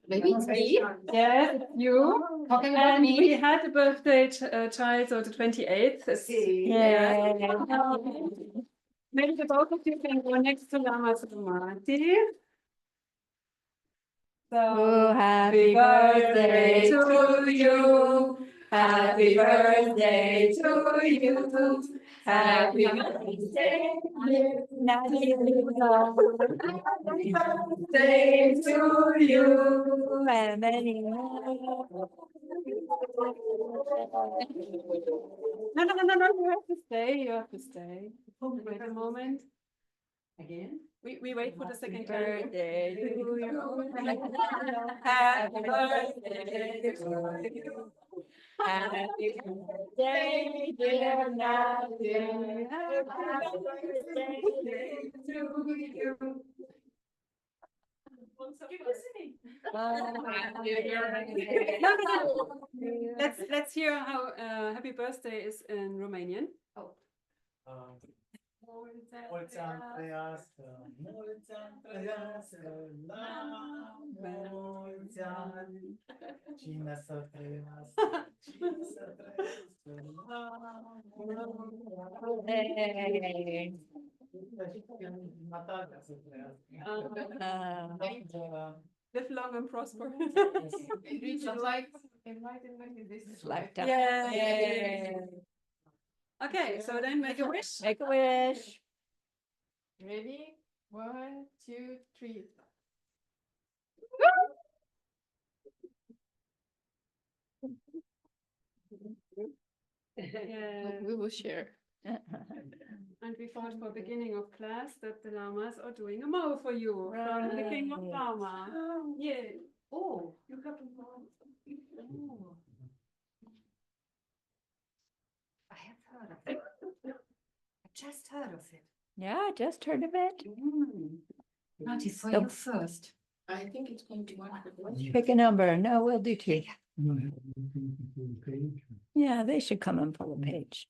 Maybe it's me. Yes, you. Talking about And me. we had a birthday child, so the 28th. Yeah. Maybe the both of you can go next to Lamas Sumati. So, Oh, happy birthday to you. Happy birthday to you. Happy birthday, dear Nadia. Happy birthday to you. And many more. No, you have to stay, you have to stay. Wait a moment. Again. We wait for the second time. Birthday to you. Happy birthday to you. Happy birthday, dear Nadia. Happy birthday to you. Let's hear how happy birthday is in Romanian. Mulți ani trăiască, mulți ani trăiască, la mulți ani. Cine să trăiască, cine să trăiască, la mulți ani. Natalia să trăiască. Live long and prosper. Lifetime. Yeah. Okay, so then make a wish. Make a wish. Ready? 1, 2, 3. Yeah. We will share. And we thought for beginning of class that the Lamas are doing a mo for you from the King of Lama. Yeah. Oh, you have a mom. Oh. I have heard of it. I just heard of it. Yeah, just heard of it. Not for So- you first. I think it's going to one. Pick a number. No, we'll do two. You don't have anything for the page? Yeah, they should come and pull a page.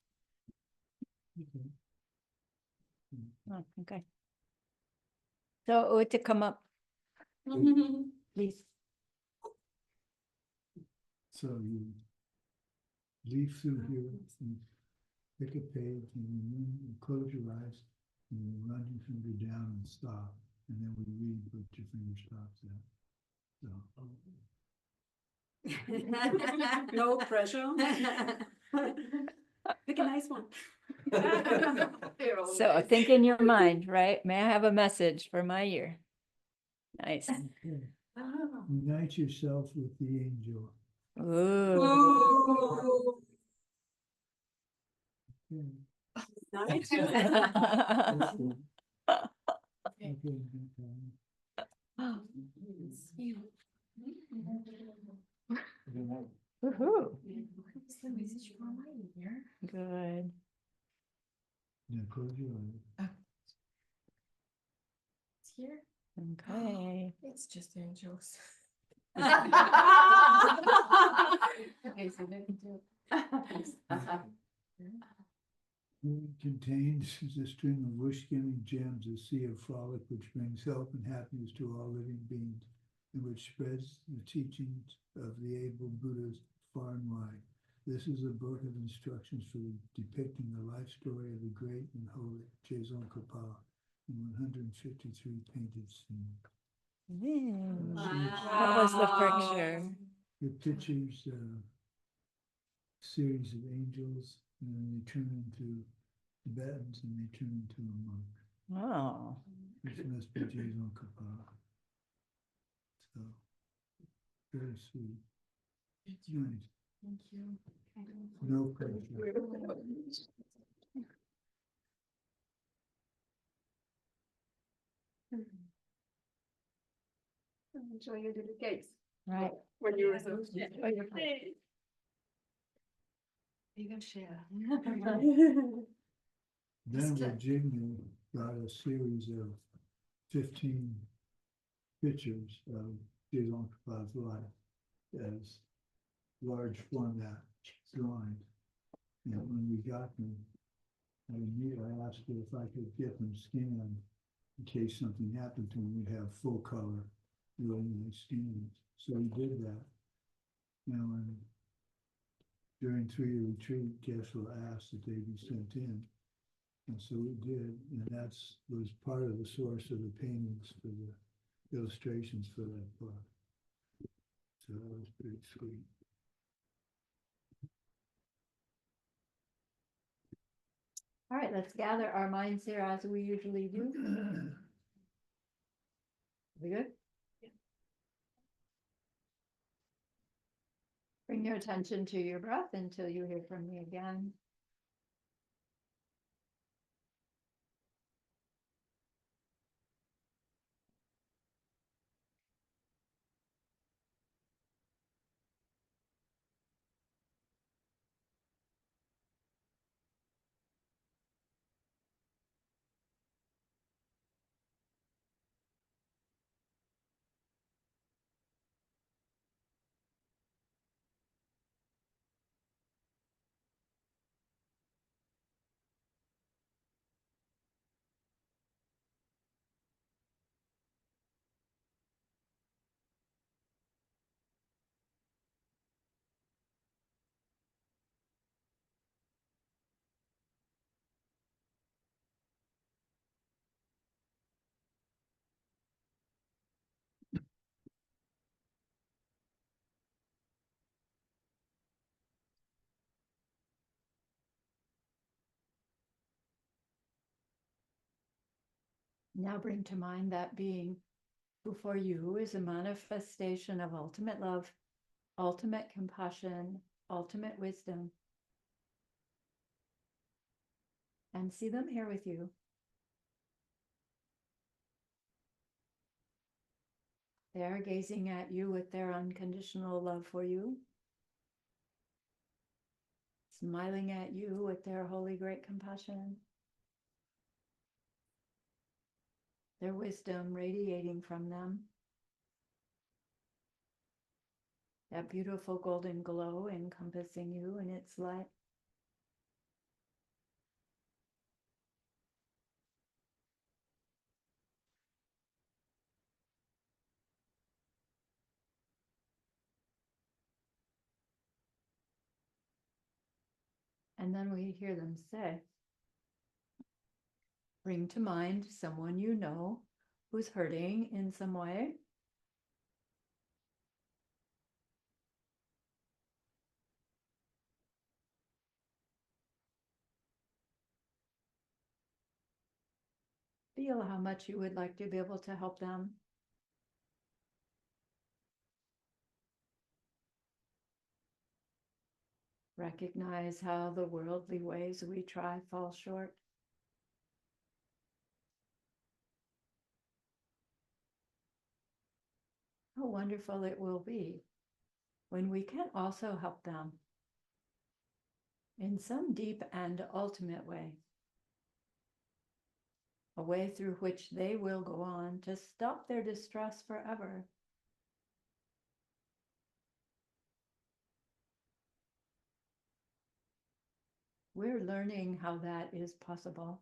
Okay. Oh, okay. So to come up, please. So you leaf through here and pick a page and you close your eyes and you run your finger down and stop. And then we read what your finger stops at. So. No pressure. Pick a nice one. So think in your mind, right? May I have a message for my year? Nice. Okay. Unite yourself with the angel. Ooh. Okay. Nice. Okay. Woohoo. What's the message for my ear? Good. Now close your eyes. It's here. Okay. It's just angels. Okay, so let me do Contained is a string of wish-giving gems, a sea of frolic which brings health and happiness to all living beings, and which spreads the teachings of the able Buddhas far and wide. This is a book of instructions for depicting the life story of the great and holy Tsongkhapa in 153 painted scenes. What was the picture? The pictures, series of angels, and then they turn into Tibetans and they turn into a monk. Oh, This must be Tsongkhapa. So, very sweet. Nice. Thank you. No pressure. Enjoy your little cakes right. when you're so. You can share. Then Virginia got a series of 15 pictures of Tsongkhapa's life as large format drawings. And when we got them, I asked her if I could get them scanned in case something happened to them. We'd have full color, really nice scans. So we did that. And during 3-year retreat, guests will ask that they be sent in. And so we did, and that's was part of the source of the paintings for the illustrations for that book. So that was pretty sweet. All right, let's gather our minds here as we usually do. We good? Bring your attention to your breath until you hear from me again. Now bring to mind that being who for you is a manifestation of ultimate love, ultimate compassion, ultimate wisdom. And see them here with you. They are gazing at you with their unconditional love for you, smiling at you with their holy great compassion, their wisdom radiating from them, that beautiful golden glow encompassing you in its light. And then we hear them say, bring to mind someone you know who's hurting in some way. Feel how much you would like to be able to help them. Recognize how the worldly ways we try fall short. How wonderful it will be when we can also help them in some deep and ultimate way, a way through which they will go on to stop their distress forever. We're learning how that is possible.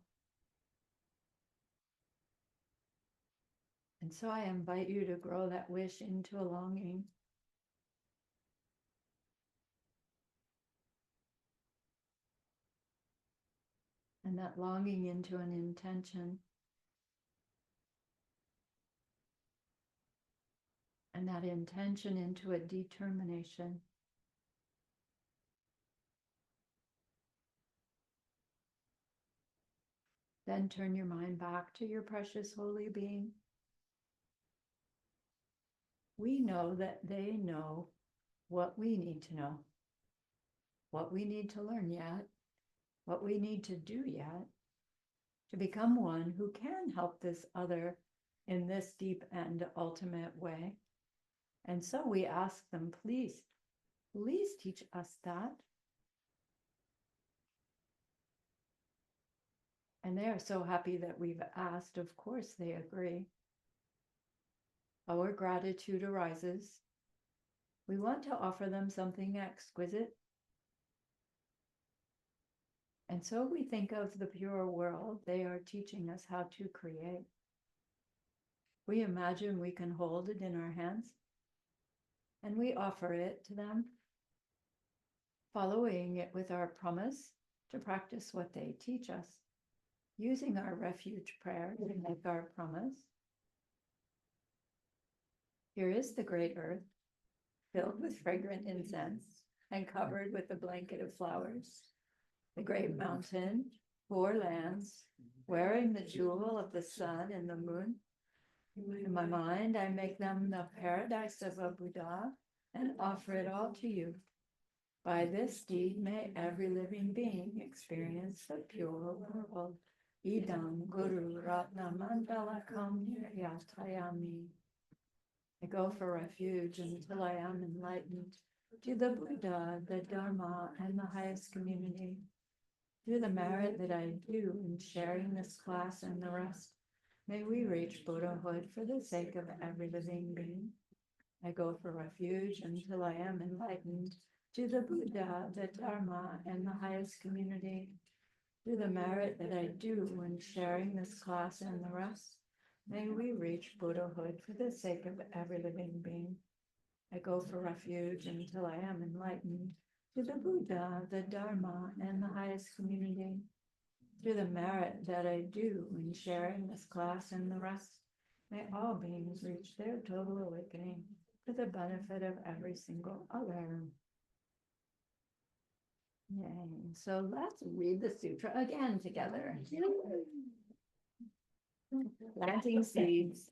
And so I invite you to grow that wish into a longing. And that longing into an intention. And that intention into a determination. Then turn your mind back to your precious holy being. We know that they know what we need to know, what we need to learn yet, what we need to do yet, to become one who can help this other in this deep and ultimate way. And so we ask them, please teach us that. And they are so happy that we've asked. Of course, they agree. Our gratitude arises. We want to offer them something exquisite. And so we think of the pure world they are teaching us how to create. We imagine we can hold it in our hands and we offer it to them, following it with our promise to practice what they teach us, using our refuge prayer to make our promise. Here is the great earth, filled with fragrant incense and covered with a blanket of flowers. The great mountain, 4 lands, wearing the jewel of the sun and the moon. In my mind, I make them the paradise of a Buddha and offer it all to you. By this deed, may every living being experience the pure world. Idam Guru Ratna Mandalakam Yatayami. I go for refuge until I am enlightened to the Buddha, the Dharma, and the highest community. Through the merit that I do in sharing this class and the rest, may we reach Buddhahood for the sake of every living being. I go for refuge until I am enlightened to the Buddha, the Dharma, and the highest community. Through the merit that I do in sharing this class and the rest, may we reach Buddhahood for the sake of every living being. I go for refuge until I am enlightened to the Buddha, the Dharma, and the highest community. Through the merit that I do in sharing this class and the rest, may all beings reach their total awakening for the benefit of every single other. Yay. So let's read the sutra again together. Planting seeds.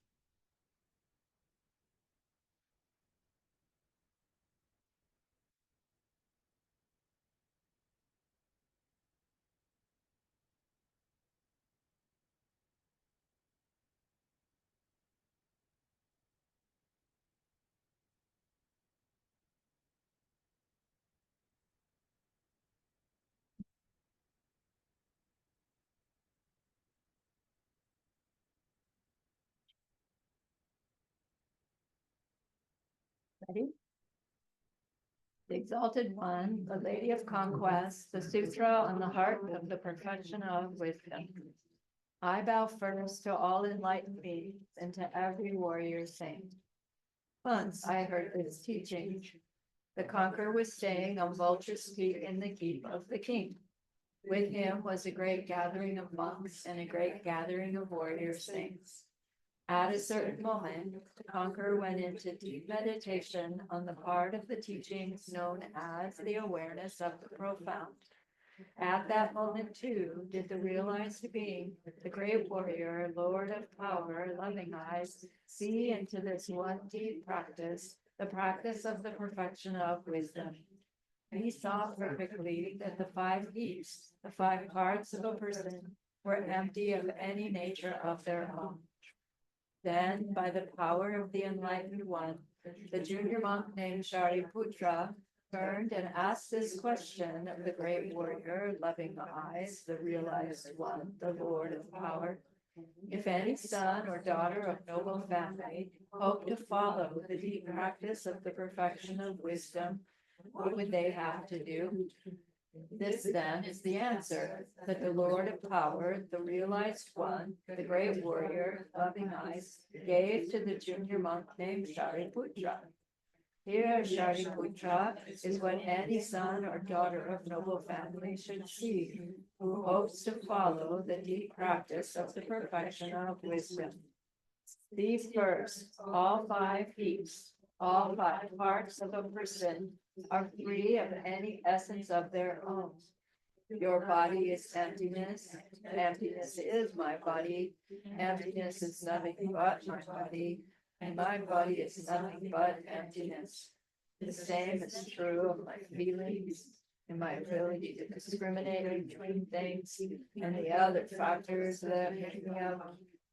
Ready? The Exalted One, the Lady of Conquest, the Sutra on the heart of the perfection of wisdom. I bow first to all enlightened beings and to every warrior saint. Once I heard this teaching. The conqueror was staying on Vulture's Peak in the keep of the king. With him was a great gathering of monks and a great gathering of warrior saints. At a certain moment, the conqueror went into deep meditation on the part of the teachings known as the awareness of the profound. At that moment, too, did the realized being, the great warrior, Lord of power, loving eyes, see into this one deep practice, the practice of the perfection of wisdom. He saw perfectly that the 5 heaps, the 5 parts of a person, were empty of any nature of their own. Then, by the power of the enlightened one, the junior monk named Shariputra turned and asked this question of the great warrior, loving eyes, the realized one, the Lord of power. If any son or daughter of noble family hope to follow the deep practice of the perfection of wisdom, what would they have to do? This then is the answer that the Lord of power, the realized one, the great warrior, loving eyes, gave to the junior monk named Shariputra. Here, Shariputra is what any son or daughter of noble family should see, who hopes to follow the deep practice of the perfection of wisdom. See first, all 5 heaps, all 5 parts of a person are free of any essence of their own. Your body is emptiness, emptiness is my body, emptiness is nothing but my body, and my body is nothing but emptiness. The same is true of my feelings and my ability to discriminate between things and the other factors that I'm thinking of,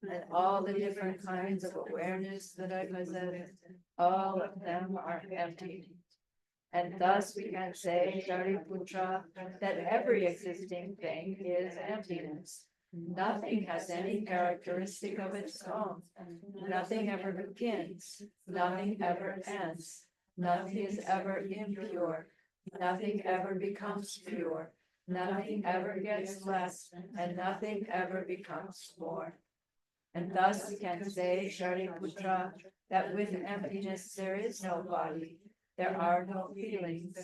and all the different kinds of awareness that I possess, all of them are empty. And thus we can say, Shariputra, that every existing thing is emptiness. Nothing has any characteristic of its own. Nothing ever begins. Nothing ever ends. Nothing is ever impure. Nothing ever becomes pure. Nothing ever gets less, and nothing ever becomes more. And thus we can say, Shariputra, that with emptiness there is no body, there are no feelings,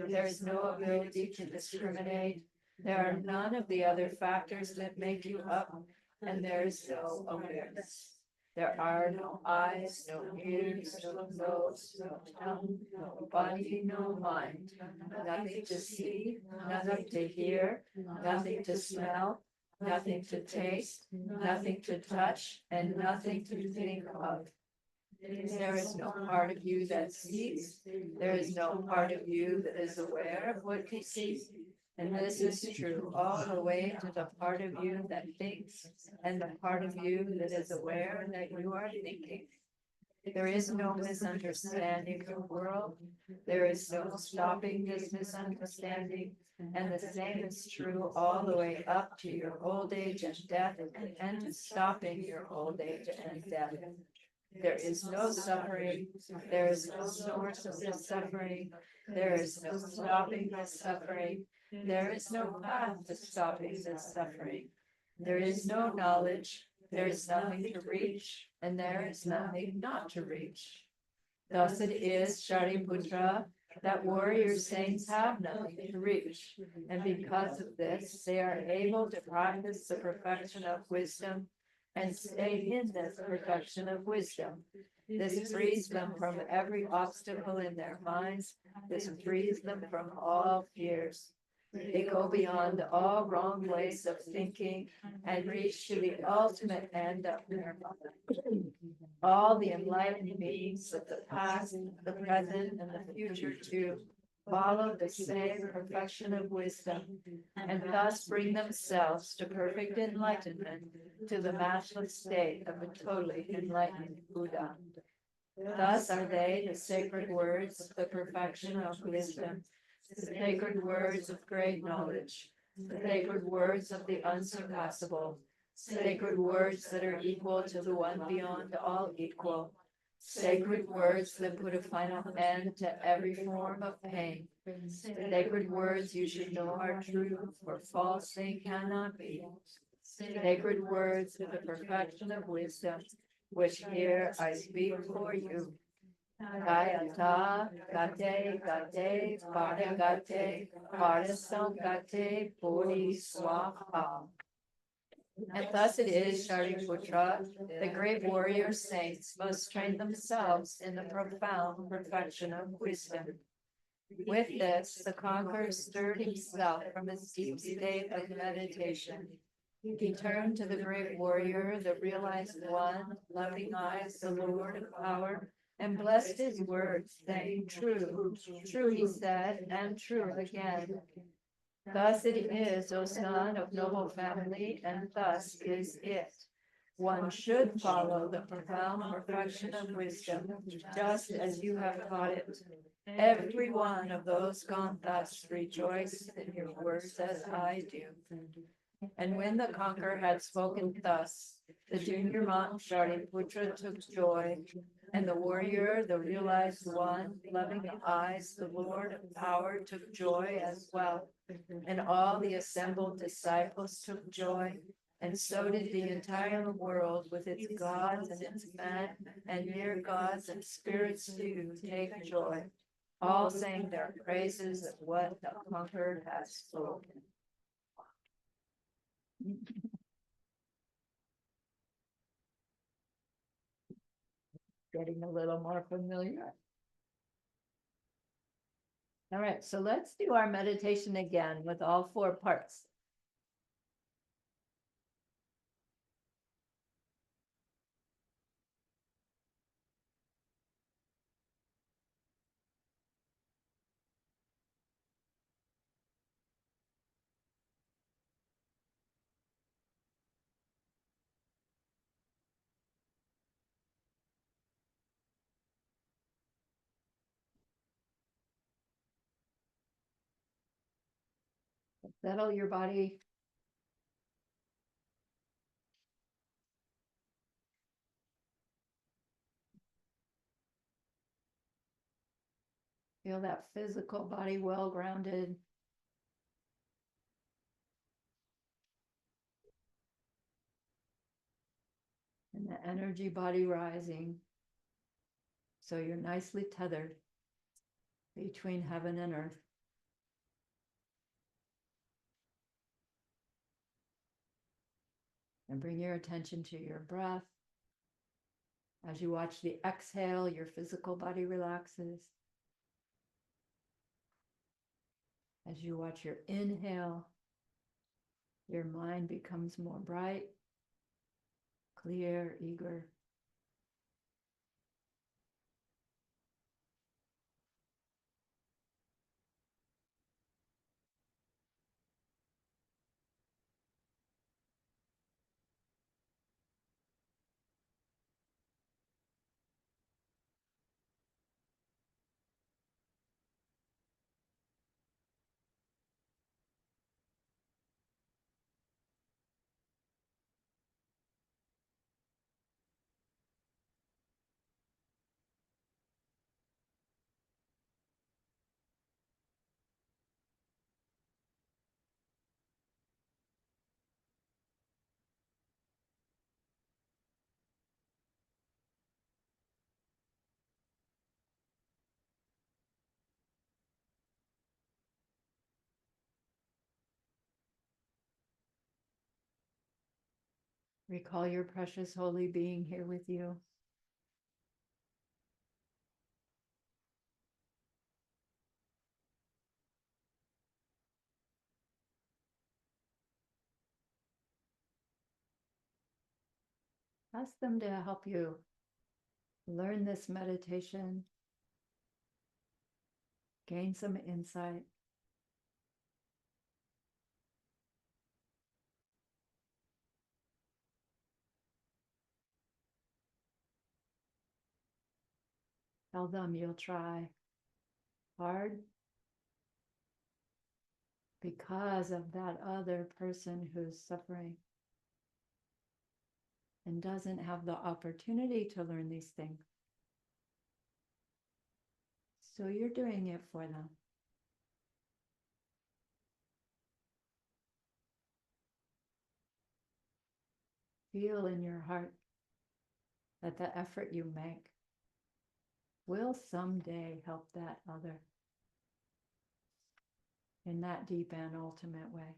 there is no ability to discriminate, there are none of the other factors that make you up, and there is no awareness. There are no eyes, no ears, no nose, no tongue, no body, no mind, nothing to see, nothing to hear, nothing to smell, nothing to taste, nothing to touch, and nothing to think of. There is no part of you that sees, there is no part of you that is aware of what you see. And this is true all the way to the part of you that thinks and the part of you that is aware that you are thinking. There is no misunderstanding the world. There is no stopping this misunderstanding. And the same is true all the way up to your old age and death, and to stopping your old age and death. There is no suffering. There is no source of this suffering. There is no stopping this suffering. There is no path to stopping this suffering. There is no knowledge. There is nothing to reach, and there is nothing not to reach. Thus it is, Shariputra, that warrior saints have nothing to reach, and because of this, they are able to practice the perfection of wisdom and stay in this perfection of wisdom. This frees them from every obstacle in their minds. This frees them from all fears. They go beyond all wrong ways of thinking and reach to the ultimate end of their mind. All the enlightened beings of the past, the present, and the future too follow the same perfection of wisdom, and thus bring themselves to perfect enlightenment, to the matchless state of a totally enlightened Buddha. Thus are they the sacred words, the perfection of wisdom, the sacred words of great knowledge, the sacred words of the unsurpassable, sacred words that are equal to the one beyond all equal, sacred words that put a final end to every form of pain, sacred words you should know are true, for false they cannot be, sacred words of the perfection of wisdom, which here I speak for you. Gayata, Gate, Gate, Pada Gate, Padasam Gate, Bodhi Swaha. And thus it is, Shariputra, the great warrior saints must train themselves in the profound perfection of wisdom. With this, the conqueror stirred himself from his deep state of meditation. He turned to the great warrior, the realized one, loving eyes, the Lord of power, and blessed his words, saying, true, true, he said, and true again. Thus it is, O son of noble family, and thus is it. One should follow the profound perfection of wisdom, just as you have taught it. Every one of those gone thus rejoice in your words as I do. And when the conqueror had spoken thus, the junior monk Shariputra took joy, and the warrior, the realized one, loving eyes, the Lord of power, took joy as well. And all the assembled disciples took joy, and so did the entire world with its gods and its men and near gods and spirits too take joy. All sang their praises of what the conqueror has spoken. Getting a little more familiar. All right, so let's do our meditation again with all four parts. Settle your body. Feel that physical body well grounded. And the energy body rising. So you're nicely tethered between heaven and earth. And bring your attention to your breath. As you watch the exhale, your physical body relaxes. As you watch your inhale, your mind becomes more bright, clear, eager. Recall your precious holy being here with you. Ask them to help you learn this meditation, gain some insight. Tell them you'll try hard because of that other person who's suffering and doesn't have the opportunity to learn these things. So you're doing it for them. Feel in your heart that the effort you make will someday help that other in that deep and ultimate way.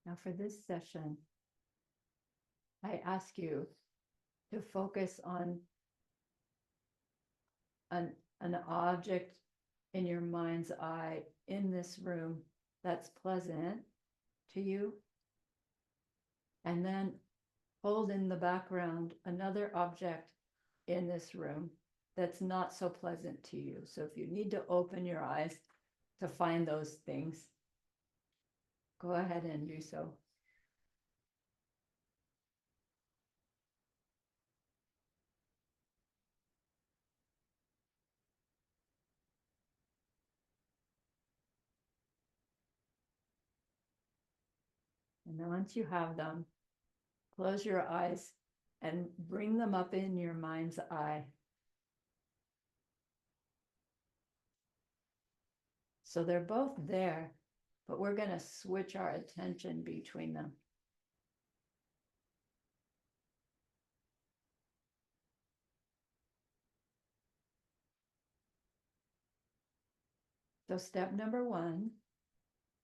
Now for this session, I ask you to focus on an object in your mind's eye in this room that's pleasant to you. And then hold in the background another object in this room that's not so pleasant to you. So if you need to open your eyes to find those things, go ahead and do so. And then once you have them, close your eyes and bring them up in your mind's eye. So they're both there, but we're going to switch our attention between them. So step number one,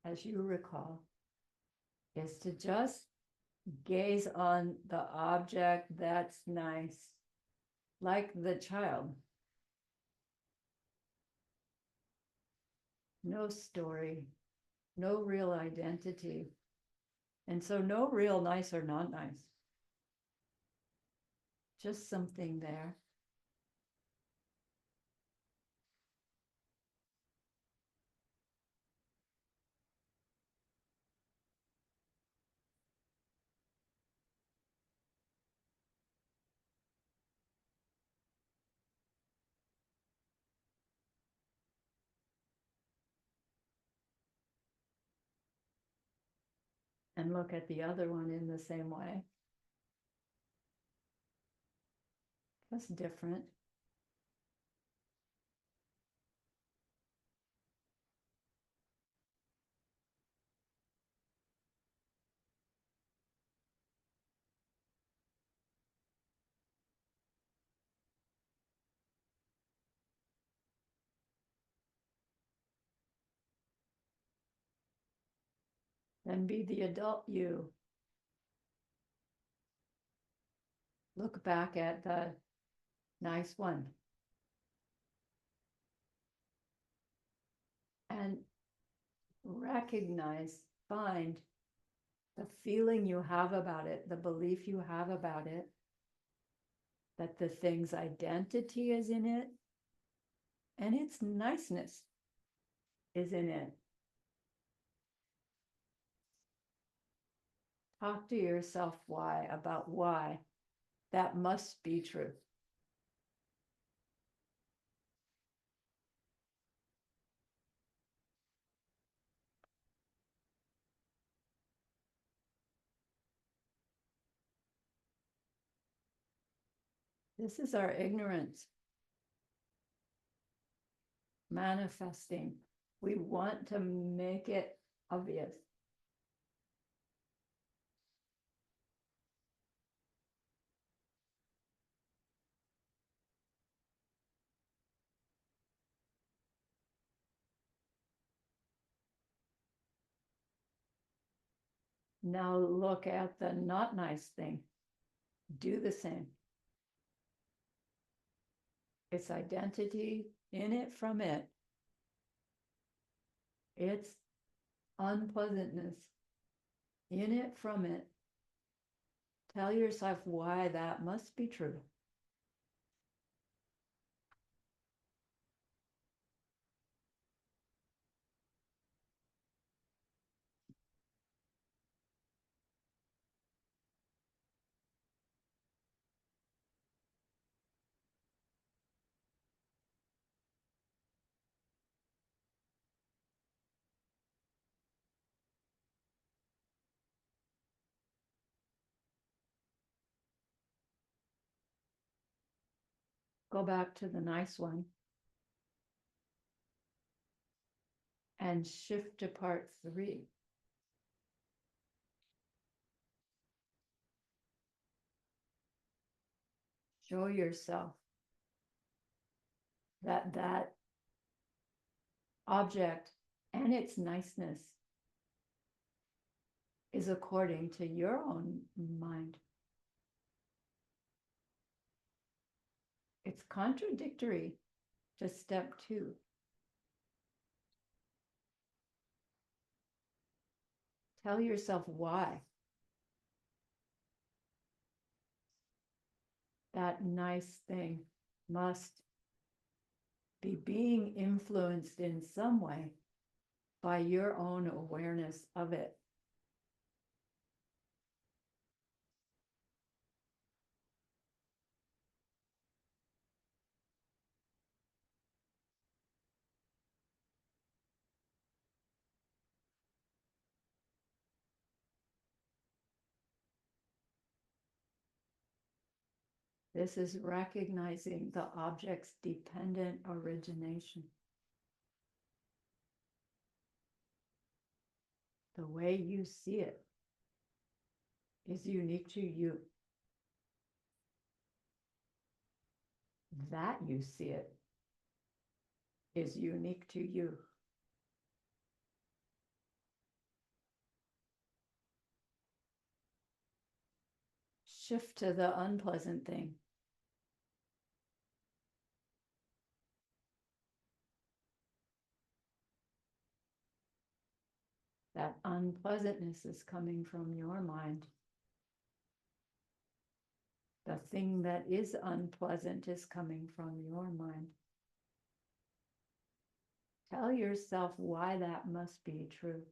as you recall, is to just gaze on the object that's nice, like the child. No story, no real identity. And so no real nice or not nice. Just something there. And look at the other one in the same way. Just different. Then be the adult you. Look back at the nice one. And recognize, find the feeling you have about it, the belief you have about it, that the thing's identity is in it, and its niceness is in it. Talk to yourself about why that must be true. This is our ignorance manifesting. We want to make it obvious. Now look at the not nice thing. Do the same. Its identity in it from it. Its unpleasantness in it from it. Tell yourself why that must be true. Go back to the nice one and shift to part 3. Show yourself that that object and its niceness is according to your own mind. It's contradictory to step 2. Tell yourself why that nice thing must be being influenced in some way by your own awareness of it. This is recognizing the object's dependent origination. The way you see it is unique to you. That you see it is unique to you. Shift to the unpleasant thing. That unpleasantness is coming from your mind. The thing that is unpleasant is coming from your mind. Tell yourself why that must be true.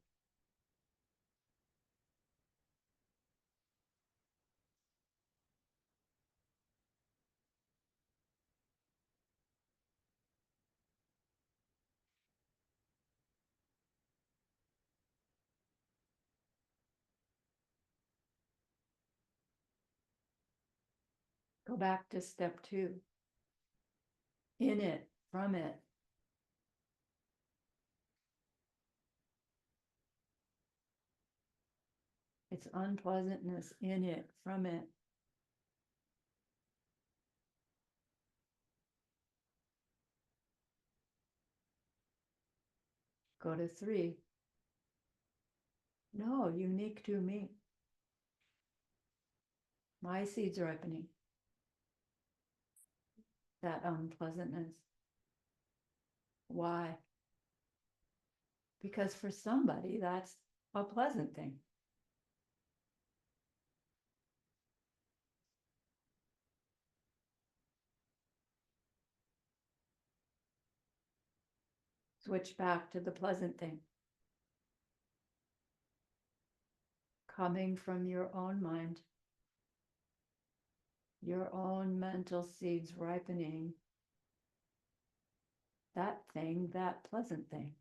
Go back to step 2. In it, from it. It's unpleasantness in it, from it. Go to 3. No, unique to me. My seeds ripening. That unpleasantness. Why? Because for somebody, that's a pleasant thing. Switch back to the pleasant thing. Coming from your own mind, your own mental seeds ripening. That thing, that pleasant thing.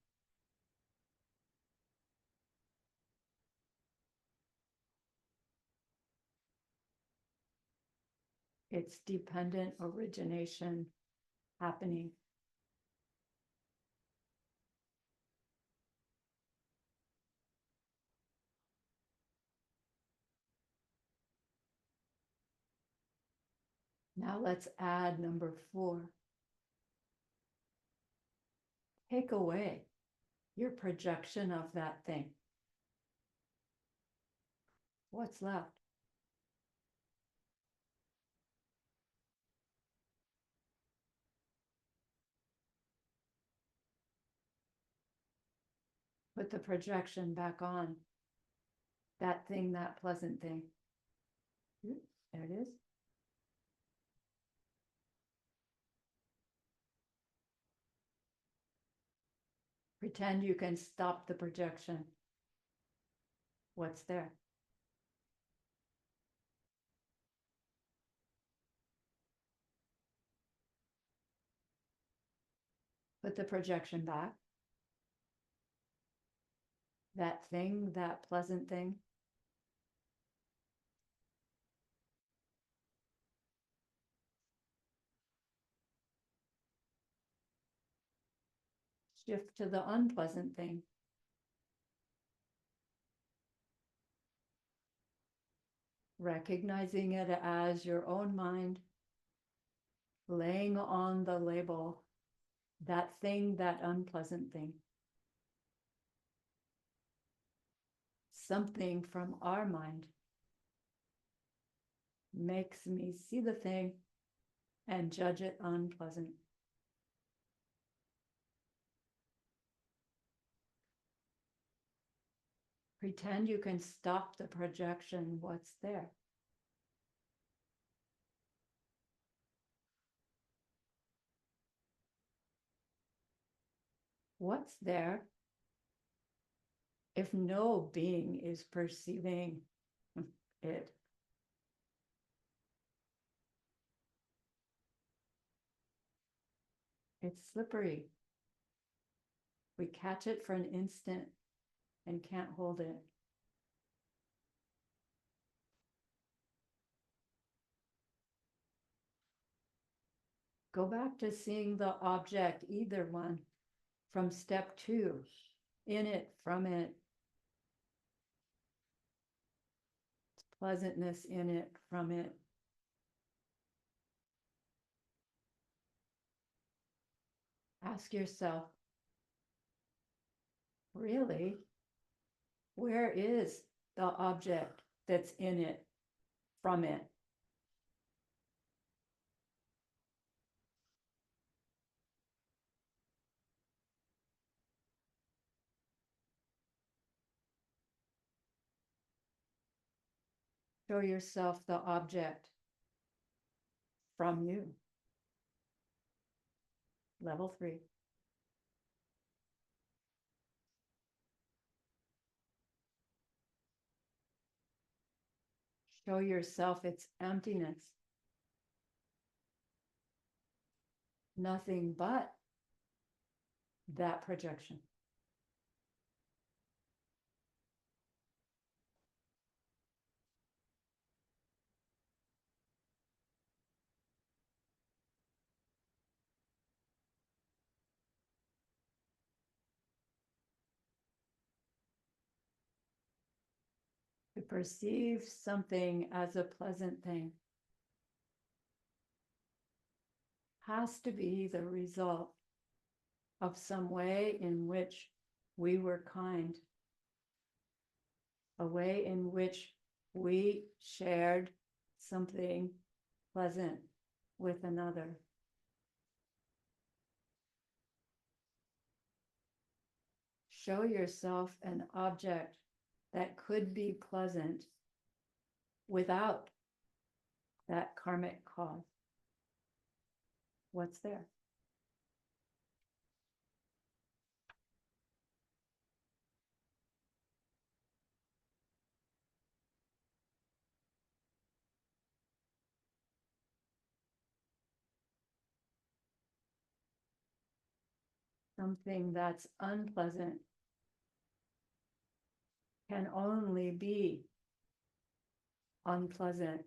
It's dependent origination happening. Now let's add number 4. Take away your projection of that thing. What's left? Put the projection back on. That thing, that pleasant thing. Oops, there it is. Pretend you can stop the projection. What's there? Put the projection back. That thing, that pleasant thing. Shift to the unpleasant thing. Recognizing it as your own mind, laying on the label, that thing, that unpleasant thing. Something from our mind makes me see the thing and judge it unpleasant. Pretend you can stop the projection. What's there? What's there if no being is perceiving it? It's slippery. We catch it for an instant and can't hold it. Go back to seeing the object, either one, from step 2, in it, from it. Pleasantness in it, from it. Ask yourself, really, where is the object that's in it, from it? Show yourself the object from you. Level 3. Show yourself its emptiness. Nothing but that projection. To perceive something as a pleasant thing has to be the result of some way in which we were kind. a way in which we shared something pleasant with another. Show yourself an object that could be pleasant without that karmic cause. What's there? Something that's unpleasant can only be unpleasant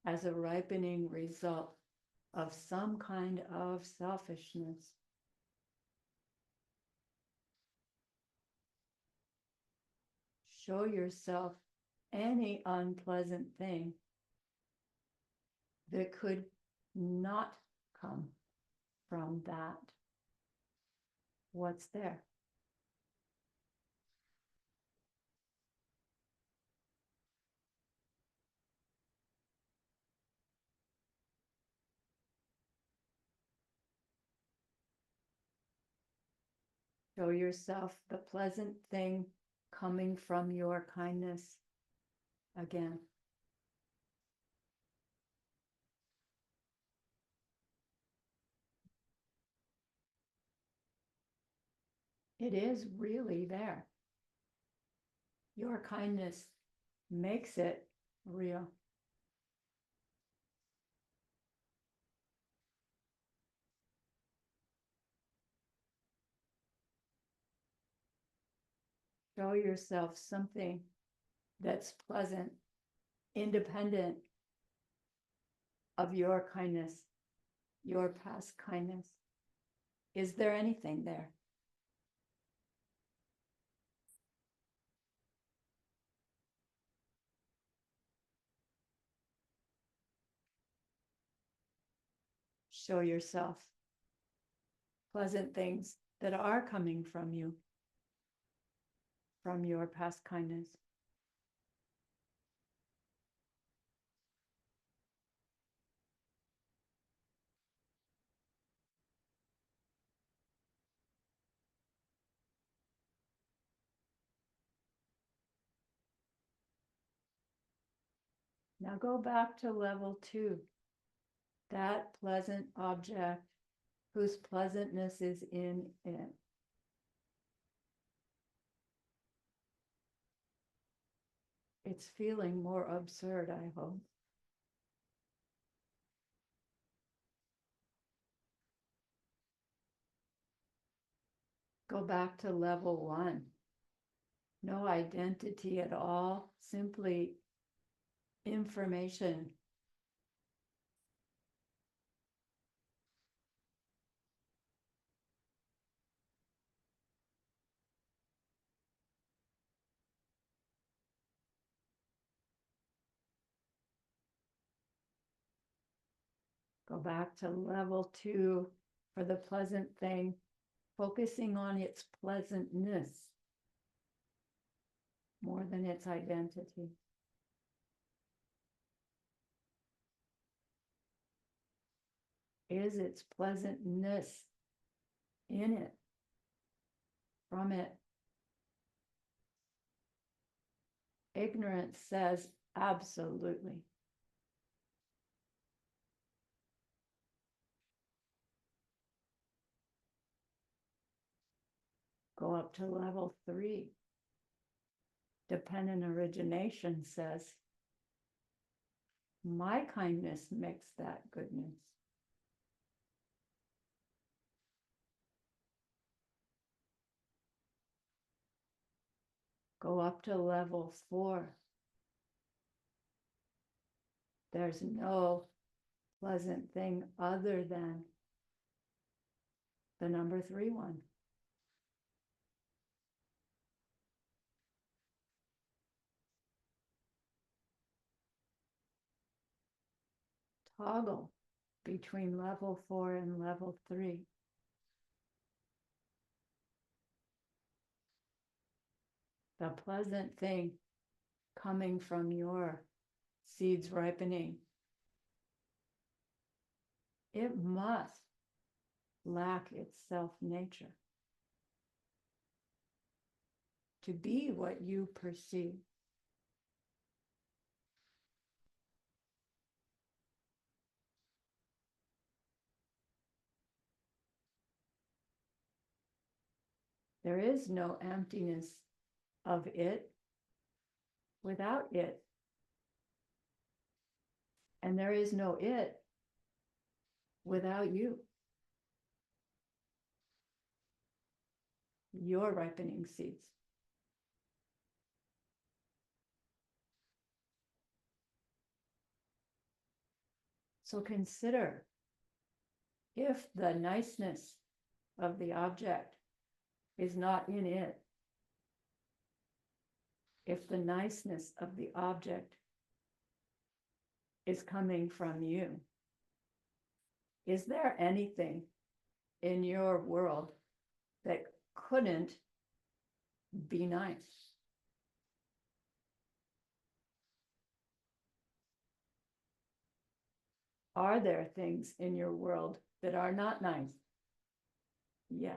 as a ripening result of some kind of selfishness. Show yourself any unpleasant thing that could not come from that. What's there? Show yourself the pleasant thing coming from your kindness again. It is really there. Your kindness makes it real. Show yourself something that's pleasant, independent of your kindness, your past kindness. Is there anything there? Show yourself pleasant things that are coming from you, from your past kindness. Now go back to level 2. That pleasant object whose pleasantness is in it. It's feeling more absurd, I hope. Go back to level 1. No identity at all, simply information. Go back to level 2 for the pleasant thing, focusing on its pleasantness more than its identity. Is its pleasantness in it, from it? Ignorance says absolutely. Go up to level 3. Dependent origination says, my kindness makes that goodness. Go up to level 4. There's no pleasant thing other than the number 3 one. Toggle between level 4 and level 3. The pleasant thing coming from your seeds ripening, it must lack its self nature to be what you perceive. There is no emptiness of it without it. And there is no it without you. Your ripening seeds. So consider if the niceness of the object is not in it, if the niceness of the object is coming from you, is there anything in your world that couldn't be nice? Are there things in your world that are not nice? Yes.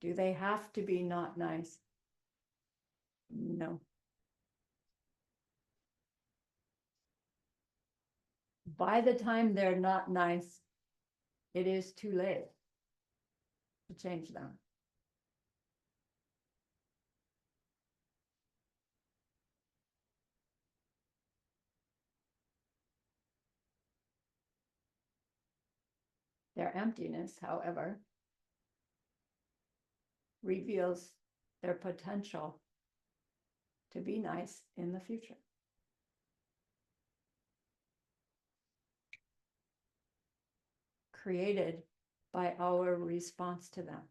Do they have to be not nice? No. By the time they're not nice, it is too late to change them. Their emptiness, however, reveals their potential to be nice in the future. Created by our response to them.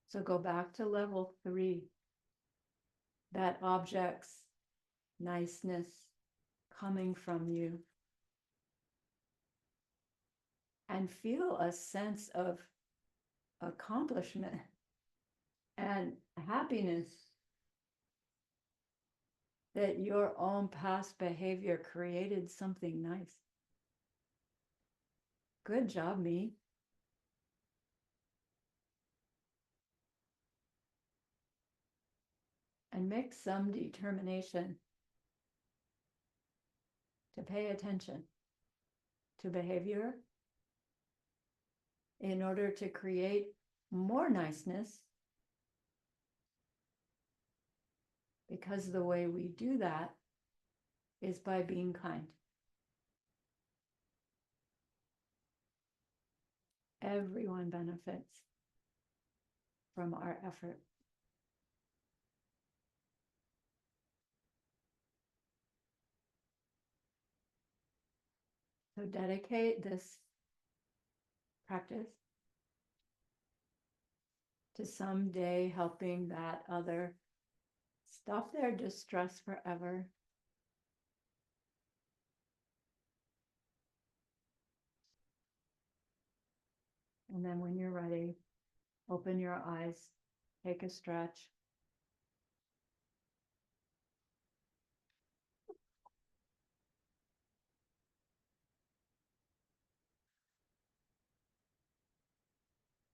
So go back to level 3. That object's niceness coming from you. And feel a sense of accomplishment and happiness that your own past behavior created something nice. Good job, me. And make some determination to pay attention to behavior in order to create more niceness, because the way we do that is by being kind. Everyone benefits from our effort. So dedicate this practice to someday helping that other stop their distress forever. And then when you're ready, open your eyes, take a stretch.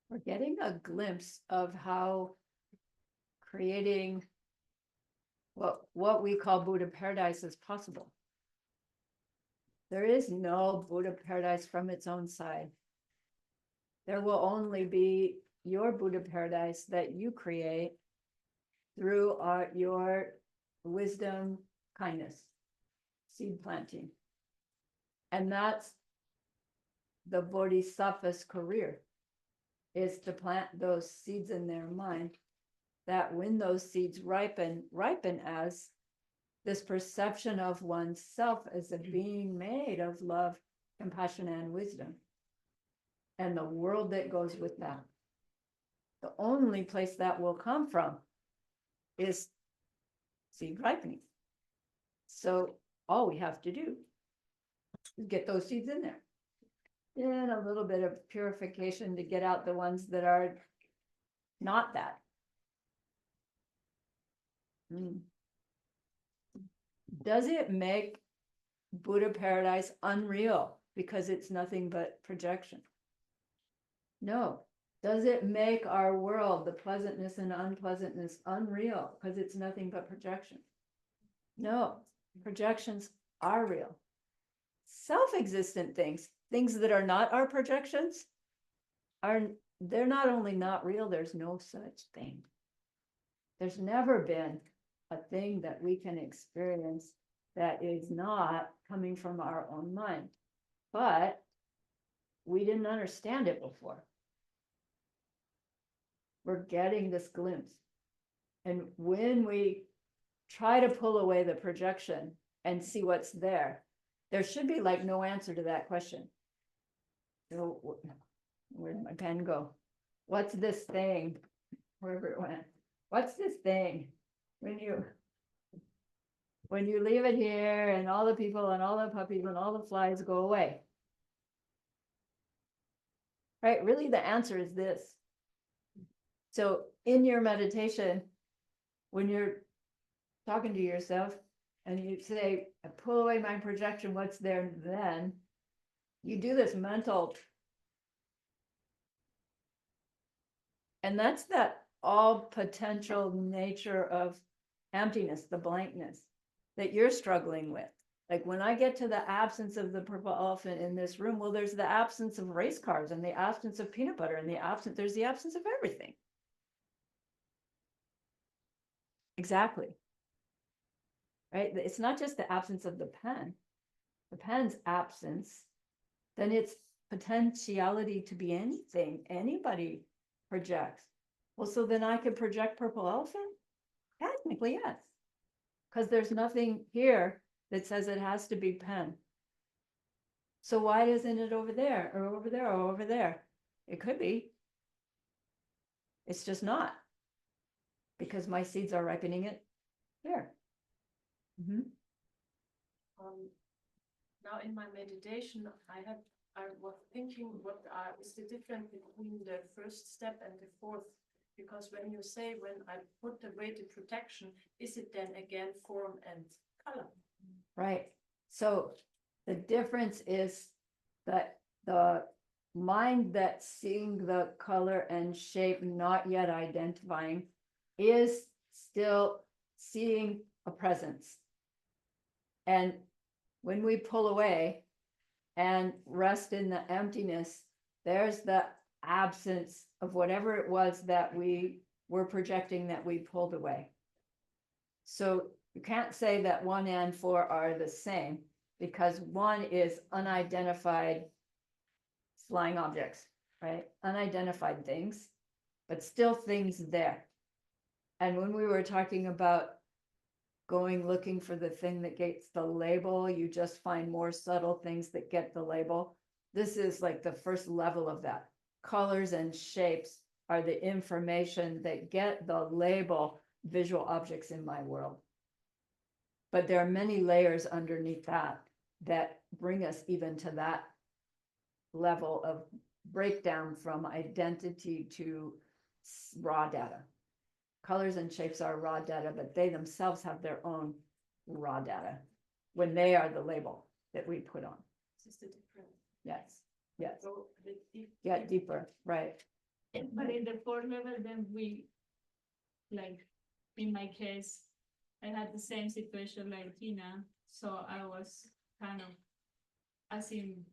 We're getting a glimpse of how creating what we call Buddha paradise is possible. There is no Buddha paradise from its own side. There will only be your Buddha paradise that you create through your wisdom, kindness, seed planting. And that's the Bodhisattva's career, is to plant those seeds in their mind, that when those seeds ripen as this perception of oneself as a being made of love, compassion, and wisdom, and the world that goes with that. The only place that will come from is seed ripening. So all we have to do is get those seeds in there. And a little bit of purification to get out the ones that are not that. Does it make Buddha paradise unreal because it's nothing but projection? No. Does it make our world, the pleasantness and unpleasantness, unreal because it's nothing but projection? No. Projections are real. Self-existent things, things that are not our projections, they're not only not real, there's no such thing. There's never been a thing that we can experience that is not coming from our own mind. But we didn't understand it before. We're getting this glimpse. And when we try to pull away the projection and see what's there, there should be like no answer to that question. So, where did my pen go? What's this thing? Wherever it went. What's this thing? When you leave it here and all the people and all the puppies and all the flies go away. Right? Really, the answer is this. So in your meditation, when you're talking to yourself and you say, I pull away my projection, what's there then? You do this mental. And that's that all potential nature of emptiness, the blankness that you're struggling with. Like when I get to the absence of the purple elephant in this room, well, there's the absence of race cars and the absence of peanut butter and there's the absence of everything. Exactly. Right? It's not just the absence of the pen's absence, then it's potentiality to be anything anybody projects. Well, so then I could project purple elephant? Technically, yes. Because there's nothing here that says it has to be pen. So why isn't it over there or over there or over there? It could be. It's just not. Because my seeds are ripening it here. Now in my meditation, I was thinking what is the difference between the first step and the fourth? Because when you say, when I put away the protection, is it then again form and color? Right. So the difference is that the mind that's seeing the color and shape, not yet identifying, is still seeing a presence. And when we pull away and rest in the emptiness, there's the absence of whatever it was that we were projecting that we pulled away. So you can't say that 1 and 4 are the same because 1 is unidentified flying objects, right? Unidentified things, but still things there. And when we were talking about going looking for the thing that gets the label, you just find more subtle things that get the label. This is like the first level of that. Colors and shapes are the information that get the label visual objects in my world. But there are many layers underneath that bring us even to that level of breakdown from identity to raw data. Colors and shapes are raw data, but they themselves have their own raw data when they are the label that we put on. This is the difference. Yes, yes. Go a bit deep. Get deeper, right. But in the fourth level, then we, like, in my case, I had the same situation like Tina, so I was kind of, as in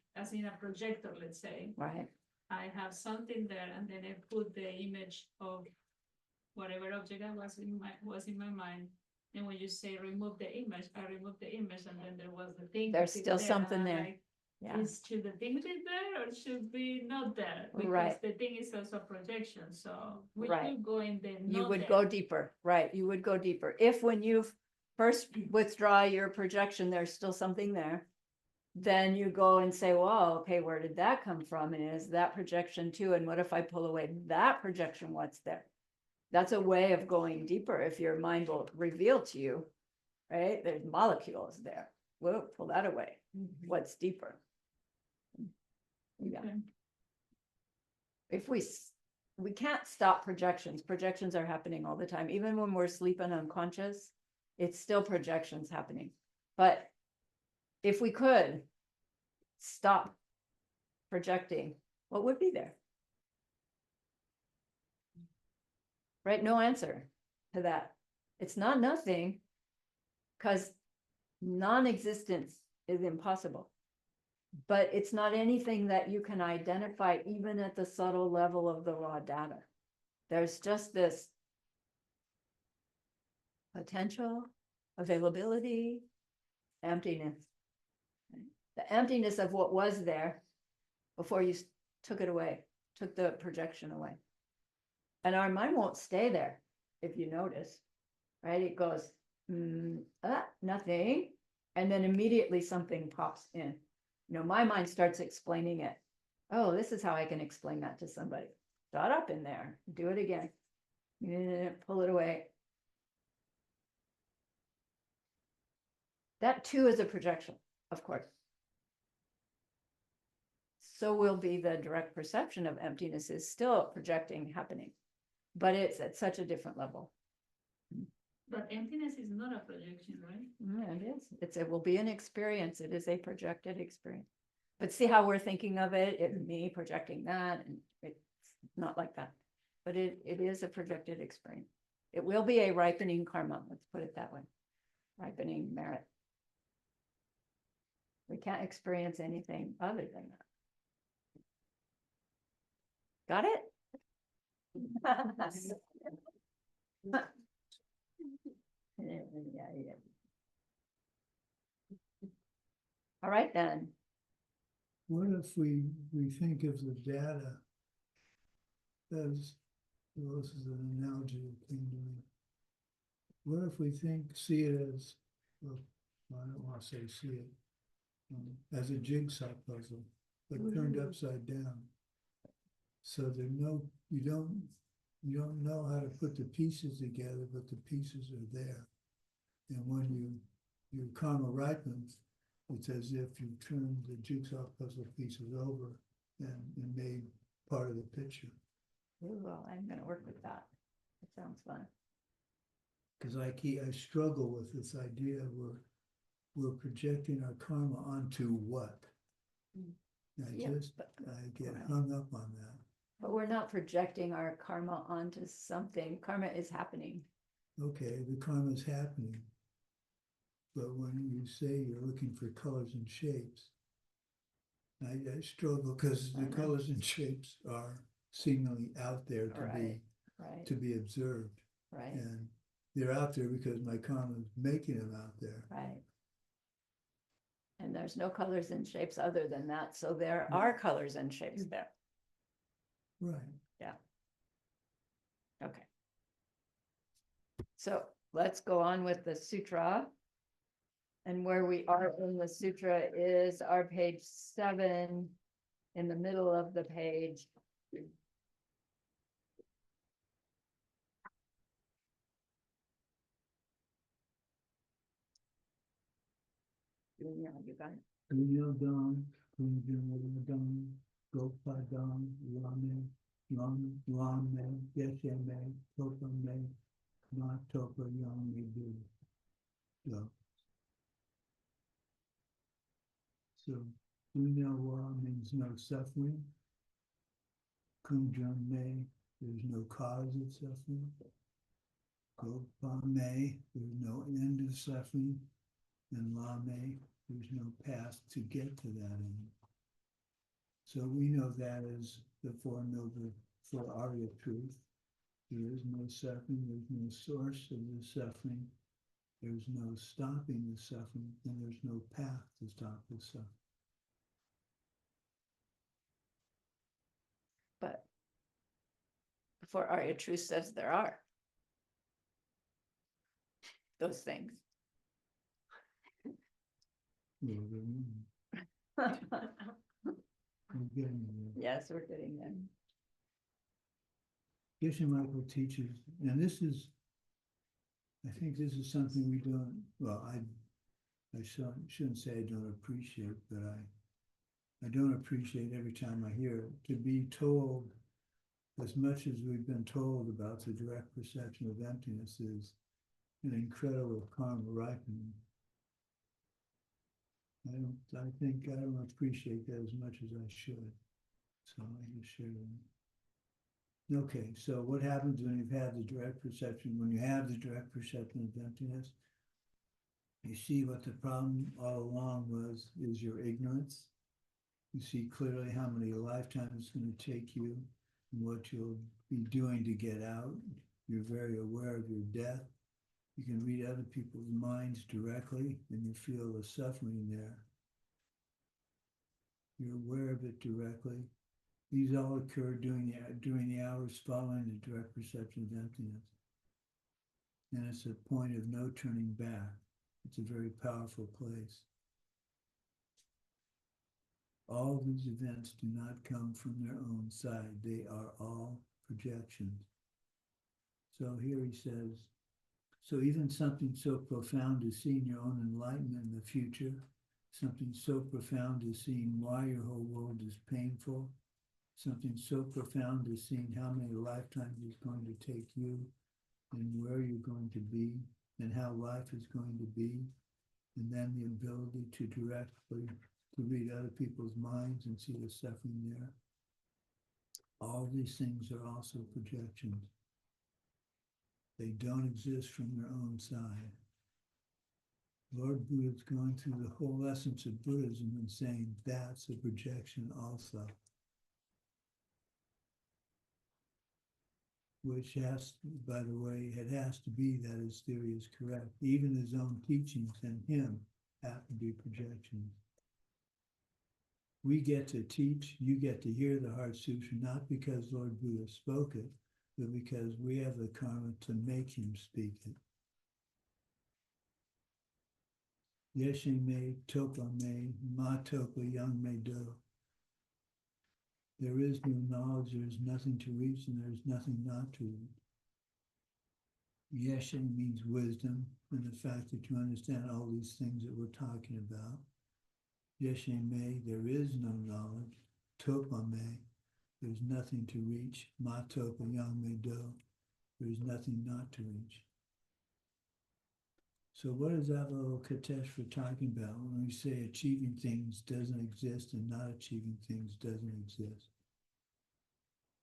a projector, let's say, Right, I have something there, and then I put the image of whatever object I was in my mind. And when you say remove the image, I removed the image, and then there was the thing. there's that is still there, something and I'm there. like, Yeah, should the thing be there or should be not there? Because Right. the thing is also projection. So we Right. should go in the you not would there. go deeper, right? You would go deeper. If when you first withdraw your projection, there's still something there, then you go and say, well, okay, where did that come from? And is that projection too? And what if I pull away that projection? What's there? That's a way of going deeper if your mind will reveal to you, right? There's molecules there. whoa, pull that away. What's deeper? Yeah. Okay. If we can't stop projections. Projections are happening all the time. Even when we're sleeping unconscious, it's still projections happening. But if we could stop projecting, what would be there? Right? No answer to that. It's not nothing, because non-existence is impossible. But it's not anything that you can identify even at the subtle level of the raw data. There's just this potential, availability, emptiness. The emptiness of what was there before you took it away, took the projection away. And our mind won't stay there, if you notice, right? It goes, nothing. And then immediately something pops in. You know, my mind starts explaining it. Oh, this is how I can explain that to somebody. Shut up in there. Do it again. Pull it away. That too is a projection, of course. So will be the direct perception of emptiness is still projecting happening, but it's at such a different level. But emptiness is not a projection, right? Yeah, it is. It will be an experience. It is a projected experience. But see how we're thinking of it? It's me projecting that, and it's not like that. But it is a projected experience. It will be a ripening karma. Let's put it that way. Ripening merit. We can't experience anything other than that. Got it? Yeah. All right then. What if we think of the data as, well, this is an analogy that came to me. What if we see it as, well, I don't want to say see it, as a jigsaw puzzle, but turned upside down. So you don't know how to put the pieces together, but the pieces are there. And when your karma ripens, it's as if you turned the jigsaw puzzle pieces over and made part of the picture. Ooh, well, I'm gonna work with that. It sounds fun. Because I struggle with this idea we're projecting our karma onto what? Yeah, I get hung up on that. but we're not projecting our karma onto something. Karma is happening. Okay, the karma is happening. But when you say you're looking for colors and shapes, I struggle because the colors and shapes are seemingly out there to be observed. Right. And they're out there because my karma is making them out there. Right. And there's no colors and shapes other than that. So there are colors and shapes there. Right. Yeah. Okay. So let's go on with the sutra. And where we are in the sutra is our page 7 in the middle of the page. Yeah, you got it. Kunyodam, Kunjunodam, Gopadam, Lame, Yesheme, Topame, Matopa Yami Du. So Kunyawa means no suffering. Kunjame, there's no cause of suffering. Gopame, there's no end of suffering. And Lame, there's no path to get to that end. So we know that as the Four Noble for Arya truth. There is no suffering, there's no source of the suffering, there's no stopping the suffering, and there's no path to stop the suffering. But before Arya Truth says there are those things. We're getting there. Yes, we're getting there. Geshe Michael teaches, and I think this is something we don't, well, I shouldn't say I don't appreciate, but I don't appreciate every time I hear it. To be told as much as we've been told about the direct perception of emptiness is an incredible karma ripening. I think I don't appreciate that as much as I should. So I just share that. Okay, so what happens when you've had the direct perception? When you have the direct perception of emptiness, you see what the problem all along is your ignorance. You see clearly how many lifetimes it's going to take you and what you'll be doing to get out. You're very aware of your death. You can read other people's minds directly and you feel the suffering there. You're aware of it directly. These all occur during the hours following the direct perception of emptiness. And it's a point of no turning back. It's a very powerful place. All these events do not come from their own side. They are all projections. So here he says, so even something so profound as seeing your own enlightenment in the future, something so profound as seeing why your whole world is painful, something so profound as seeing how many lifetimes it's going to take you and where you're going to be and how life is going to be, and then the ability to directly to read other people's minds and see the suffering there. All these things are also projections. They don't exist from their own side. Lord Buddha's going through the whole essence of Buddhism and saying that's a projection also. Which has, by the way, it has to be that his theory is correct. Even his own teachings and him have to be projections. We get to teach, you get to hear the Heart Sutra, not because Lord Buddha spoke it, but because we have the karma to make him speak it. Yeshe me, topa me, ma topa young me do. There is no knowledge, there is nothing to reach, and there is nothing not to reach. Yeshe means wisdom, and the fact that you understand all these things that we're talking about. Yeshe me, there is no knowledge. Topa me, there's nothing to reach. Ma topa yang me do, there's nothing not to reach. So what is that little Katesh talking about when we say achieving things doesn't exist and not achieving things doesn't exist?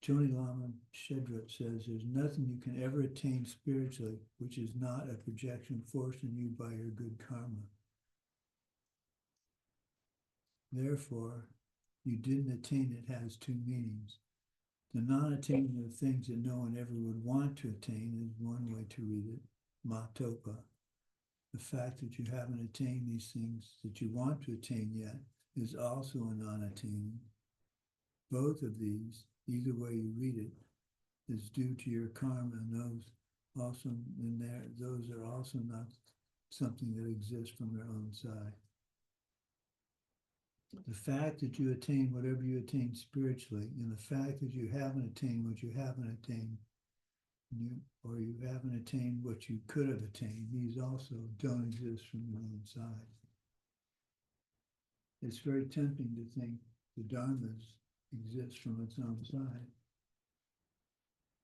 Joni Lama Shedrup says there's nothing you can ever attain spiritually which is not a projection forced on you by your good karma. Therefore, you didn't attain it has two meanings. The non-attainment of things that no one ever would want to attain is one way to read it, matopa. The fact that you haven't attained these things that you want to attain yet is also a non-attaining. Both of these, either way you read it, is due to your karma, and those are also not something that exists from their own side. The fact that you attain whatever you attain spiritually, and the fact that you haven't attained what you haven't attained, or you haven't attained what you could have attained, these also don't exist from your own side. It's very tempting to think the Dharma exists from its own side,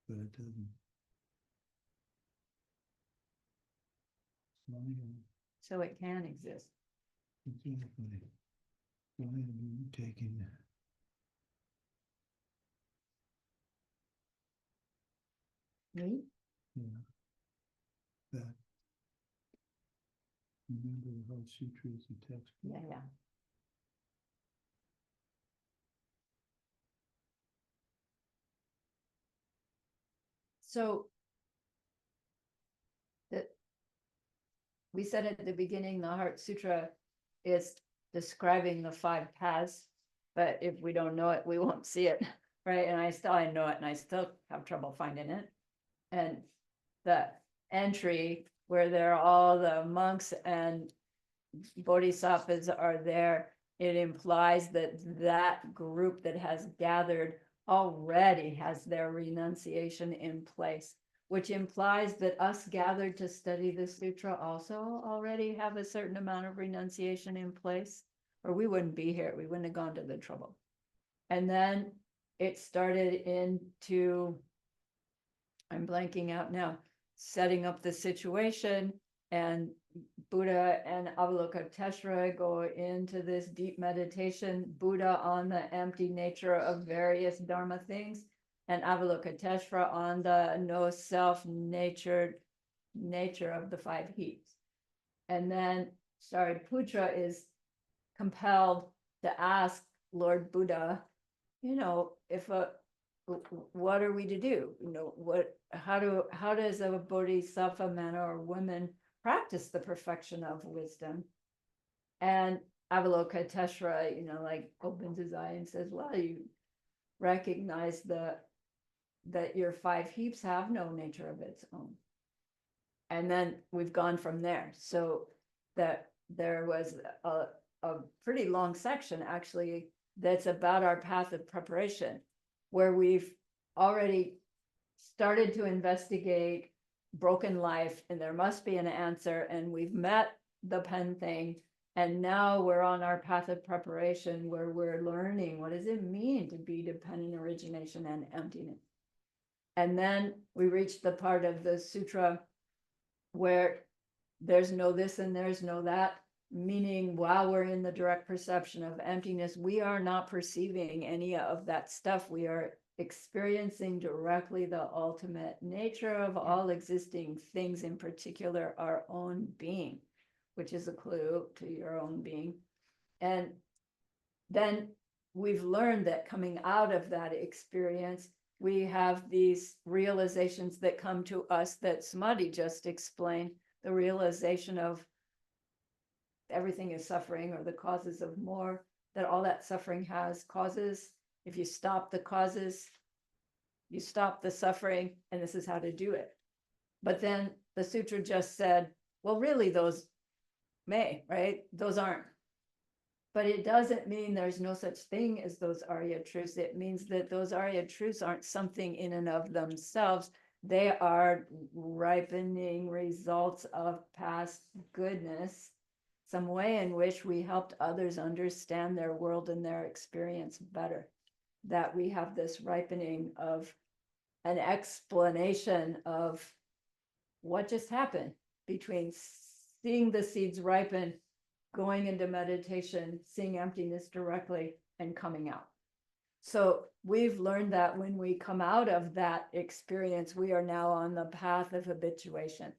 but it doesn't. So it can exist. Exactly. Why have you taken that? Me? Yeah. That. Remember the Heart Sutra is a textbook. Yeah. So we said at the beginning, the Heart Sutra is describing the 5 paths, but if we don't know it, we won't see it, right? And I know it, and I still have trouble finding it. And the entry where there are all the monks and bodhisattvas are there, it implies that that group that has gathered already has their renunciation in place, which implies that us gathered to study the sutra also already have a certain amount of renunciation in place, or we wouldn't be here. We wouldn't have gone to the trouble. And then it started into, I'm blanking out now, setting up the situation, and Buddha and Avalokiteshvara go into this deep meditation, Buddha on the empty nature of various Dharma things, and Avalokiteshvara on the no self-natured nature of the 5 heaps. And then Shariputra is compelled to ask Lord Buddha, you know, what are we to do? You know, how does a bodhisattva man or woman practice the perfection of wisdom? And Avalokiteshvara, you know, like opens his eye and says, well, you recognize that your 5 heaps have no nature of its own. And then we've gone from there. So that there was a pretty long section actually that's about our path of preparation, where we've already started to investigate broken life, and there must be an answer, and we've met the pen thing, and now we're on our path of preparation where we're learning what does it mean to be dependent origination and emptiness. And then we reach the part of the sutra where there's no this and there's no that, meaning while we're in the direct perception of emptiness, we are not perceiving any of that stuff. We are experiencing directly the ultimate nature of all existing things, in particular our own being, which is a clue to your own being. And then we've learned that coming out of that experience, we have these realizations that come to us that Sumati just explained, the realization of everything is suffering, or the causes of more, that all that suffering has causes. If you stop the causes, you stop the suffering, and this is how to do it. But then the sutra just said, well, really those may, right? Those aren't. But it doesn't mean there's no such thing as those Arya truths. It means that those Arya truths aren't something in and of themselves. They are ripening results of past goodness, some way in which we helped others understand their world and their experience better. That we have this ripening of an explanation of what just happened between seeing the seeds ripen, going into meditation, seeing emptiness directly, and coming out. So we've learned that when we come out of that experience, we are now on the path of habituation,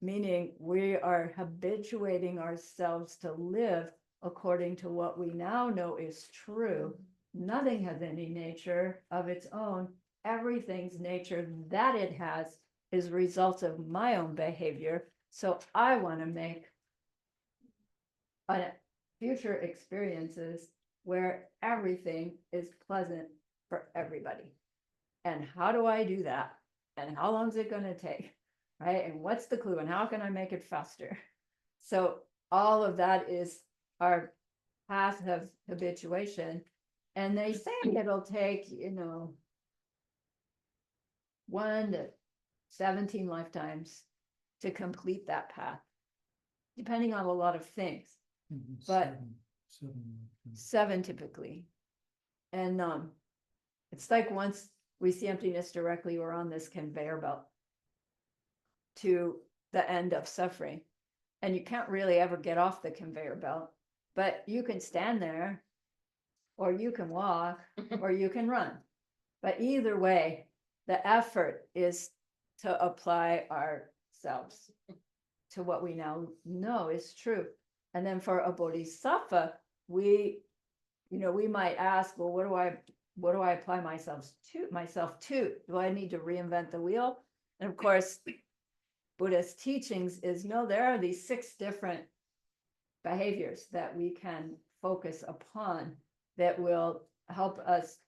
meaning we are habituating ourselves to live according to what we now know is true. Nothing has any nature of its own. Everything's nature that it has is a result of my own behavior. So I want to make future experiences where everything is pleasant for everybody. And how do I do that? And how long is it going to take? Right? And what's the clue? And how can I make it faster? So all of that is our path of habituation. And they say it'll take, 1 to 17 lifetimes to complete that path, depending on a lot of things. But 7 typically. And it's like once we see emptiness directly, we're on this conveyor belt to the end of suffering. And you can't really ever get off the conveyor belt, but you can stand there, or you can walk, or you can run. But either way, the effort is to apply ourselves to what we now know is true. And then for a bodhisattva, we might ask, well, what do I apply myself to? Do I need to reinvent the wheel? And of course, Buddhist teachings is no, there are these 6 different behaviors that we can focus upon that will help us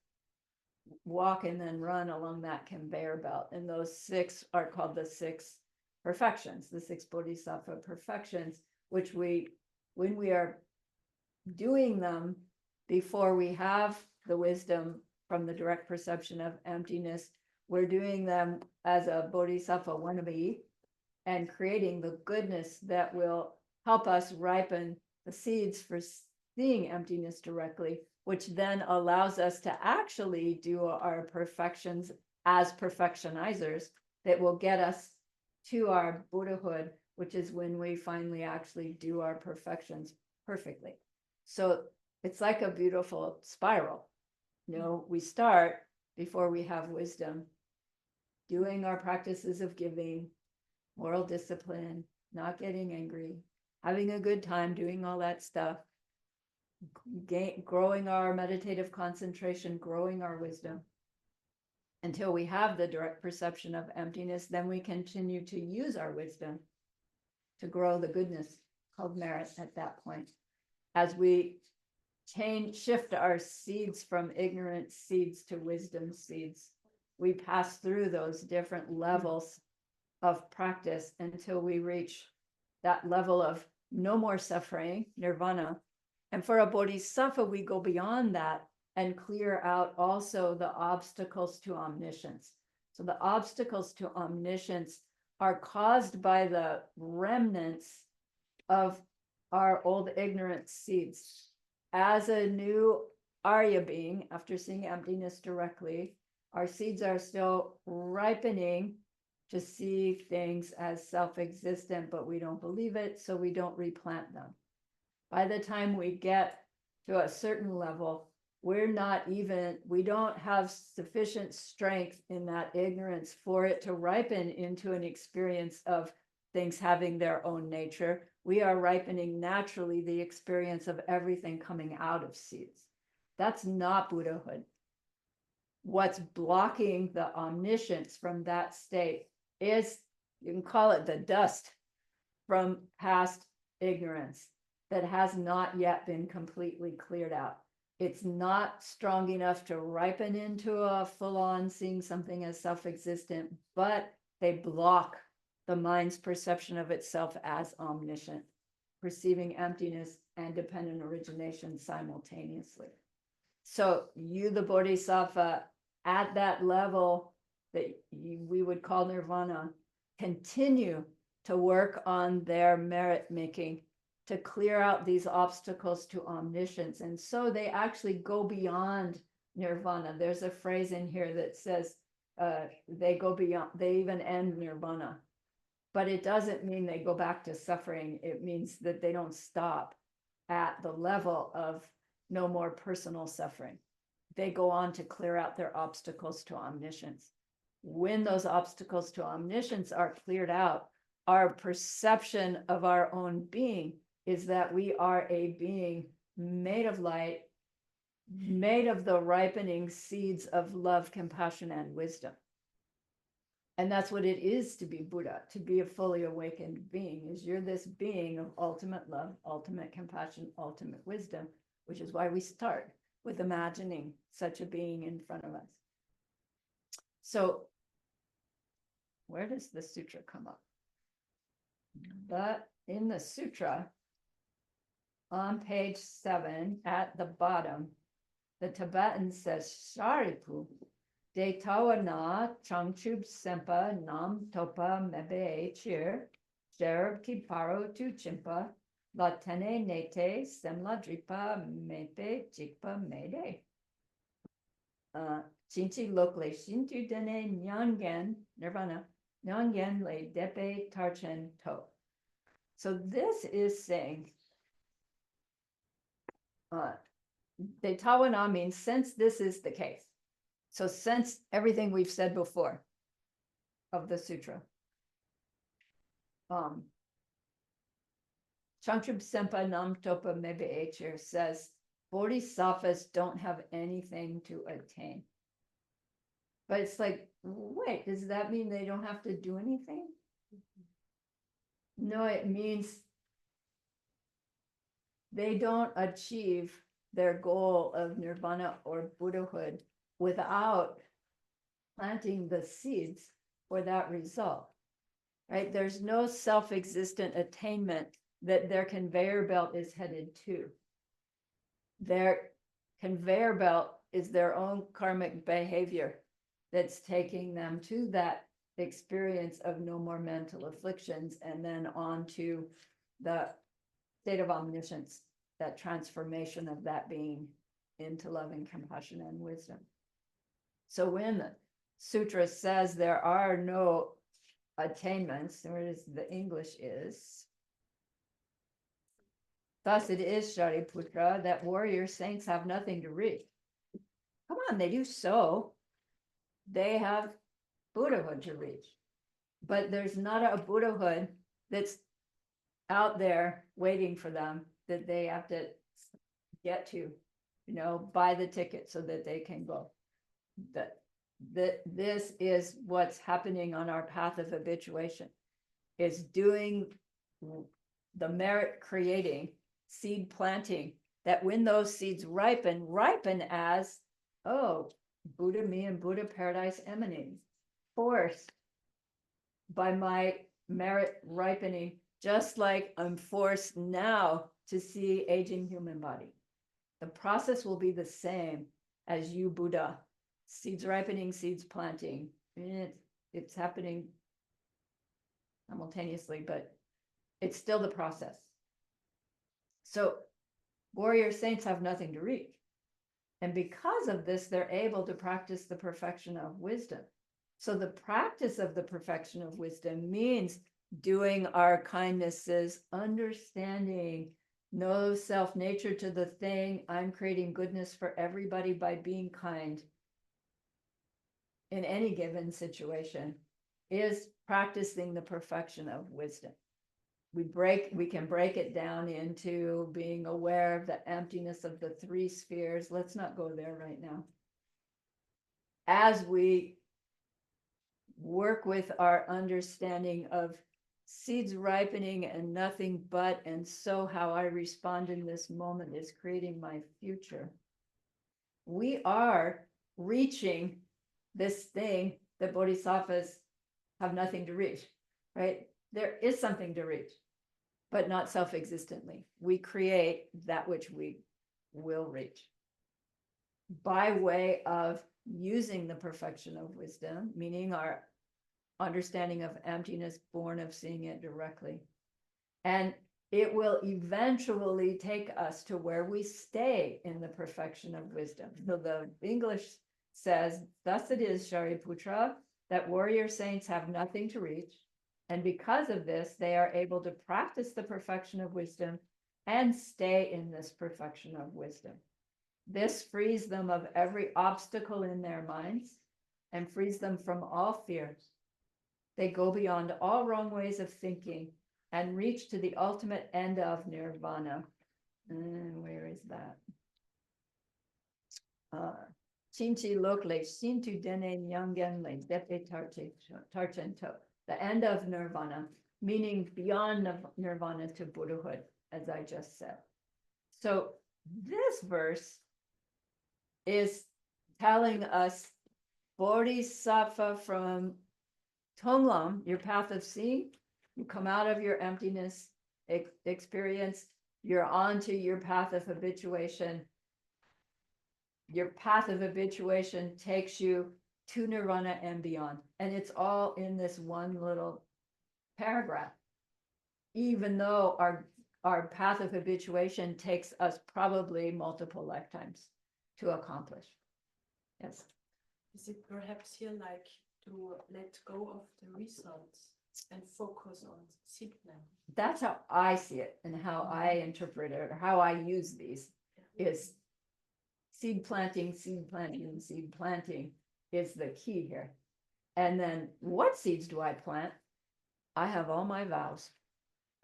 walk and then run along that conveyor belt. And those 6 are called the 6 perfections, the 6 bodhisattva perfections, which when we are doing them before we have the wisdom from the direct perception of emptiness, we're doing them as a bodhisattva wannabe and creating the goodness that will help us ripen the seeds for seeing emptiness directly, which then allows us to actually do our perfections as perfectionizers that will get us to our Buddhahood, which is when we finally actually do our perfections perfectly. So it's like a beautiful spiral. You know, we start before we have wisdom, doing our practices of giving, moral discipline, not getting angry, having a good time doing all that stuff, growing our meditative concentration, growing our wisdom until we have the direct perception of emptiness. Then we continue to use our wisdom to grow the goodness called merit at that point. As we shift our seeds from ignorant seeds to wisdom seeds, we pass through those different levels of practice until we reach that level of no more suffering, nirvana. And for a bodhisattva, we go beyond that and clear out also the obstacles to omniscience. So the obstacles to omniscience are caused by the remnants of our old ignorant seeds. As a new Arya being, after seeing emptiness directly, our seeds are still ripening to see things as self-existent, but we don't believe it, so we don't replant them. By the time we get to a certain level, we don't have sufficient strength in that ignorance for it to ripen into an experience of things having their own nature. We are ripening naturally the experience of everything coming out of seeds. That's not Buddhahood. What's blocking the omniscience from that state is, you can call it the dust from past ignorance that has not yet been completely cleared out. It's not strong enough to ripen into a full-on seeing something as self-existent, but they block the mind's perception of itself as omniscient, perceiving emptiness and dependent origination simultaneously. So you, the bodhisattva, at that level that we would call nirvana, continue to work on their merit making to clear out these obstacles to omniscience. And so they actually go beyond nirvana. There's a phrase in here that says they go beyond, they even end nirvana. But it doesn't mean they go back to suffering. It means that they don't stop at the level of no more personal suffering. They go on to clear out their obstacles to omniscience. When those obstacles to omniscience are cleared out, our perception of our own being is that we are a being made of light, made of the ripening seeds of love, compassion, and wisdom. And that's what it is to be Buddha, to be a fully awakened being, is you're this being of ultimate love, ultimate compassion, ultimate wisdom, which is why we start with imagining such a being in front of us. So where does the sutra come up? But in the sutra, on page 7 at the bottom, the Tibetan says, Sharipu, de tawana changchub sempa nam topa mebe chir, jerb ki paro tu chimpa, la tene nete semla dripa mepe jikpa mede. Chinchi lokle shintu dene nyangen, nirvana, nyangen le depe tarchen to. So this is saying, de tawana means since this is the case. So since everything we've said before of the sutra, Changchub Sempa Nam Topa Mebe Echer says bodhisattvas don't have anything to attain. But it's like, wait, does that mean they don't have to do anything? No, it means they don't achieve their goal of nirvana or Buddhahood without planting the seeds for that result, right? There's no self-existent attainment that their conveyor belt is headed to. Their conveyor belt is their own karmic behavior that's taking them to that experience of no more mental afflictions, and then on to the state of omniscience, that transformation of that being into loving compassion and wisdom. So when the sutra says there are no attainments, or as the English is, thus it is, Shariputra, that warrior saints have nothing to reach. Come on, they do so. They have Buddhahood to reach. But there's not a Buddhahood that's out there waiting for them that they have to get to, buy the ticket so that they can go. This is what's happening on our path of habituation, is doing the merit creating, seed planting, that when those seeds ripen as, oh, Buddha me and Buddha paradise emanating, forced by my merit ripening, just like I'm forced now to see aging human body. The process will be the same as you, Buddha. Seeds ripening, seeds planting. It's happening simultaneously, but it's still the process. So warrior saints have nothing to reach. And because of this, they're able to practice the perfection of wisdom. So the practice of the perfection of wisdom means doing our kindnesses, understanding no self-nature to the thing. I'm creating goodness for everybody by being kind in any given situation, is practicing the perfection of wisdom. We can break it down into being aware of the emptiness of the three spheres. Let's not go there right now. As we work with our understanding of seeds ripening and nothing but, and so how I respond in this moment is creating my future. We are reaching this thing that bodhisattvas have nothing to reach, right? There is something to reach, but not self-existently. We create that which we will reach by way of using the perfection of wisdom, meaning our understanding of emptiness born of seeing it directly. And it will eventually take us to where we stay in the perfection of wisdom. So the English says, thus it is, Shariputra, that warrior saints have nothing to reach. And because of this, they are able to practice the perfection of wisdom and stay in this perfection of wisdom. This frees them of every obstacle in their minds and frees them from all fears. They go beyond all wrong ways of thinking and reach to the ultimate end of nirvana. And where is that? Chinchi lokle, shintu dene nyangenle, depe tarchento. The end of nirvana, meaning beyond nirvana to Buddhahood, as I just said. So this verse is telling us bodhisattva from Tonglam, your path of seeing, you come out of your emptiness experience, you're onto your path of habituation. Your path of habituation takes you to nirvana and beyond. And it's all in this one little paragraph. Even though our path of habituation takes us probably multiple lifetimes to accomplish. Yes. Is it perhaps here like to let go of the results and focus on seed planting? That's how I see it and how I interpret it, or how I use these, is seed planting, seed planting, seed planting is the key here. And then what seeds do I plant? I have all my vows.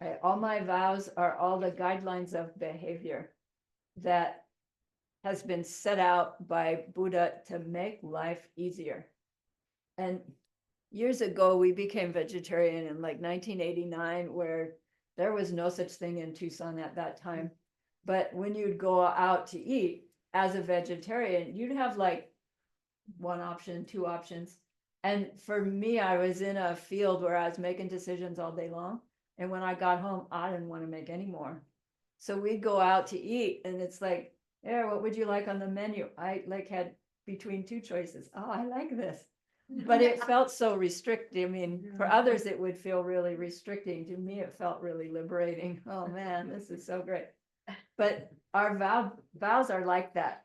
Right? All my vows are all the guidelines of behavior that has been set out by Buddha to make life easier. And years ago, we became vegetarian in like 1989, where there was no such thing in Tucson at that time. But when you'd go out to eat as a vegetarian, you'd have like one option, two options. And for me, I was in a field where I was making decisions all day long. And when I got home, I didn't want to make any more. So we'd go out to eat and it's like, yeah, what would you like on the menu? I like had between two choices. Oh, I like this. but it felt so restricting. I mean, for others, it would feel really restricting. To me, it felt really liberating. Oh man, this is so great. But our vows are like that.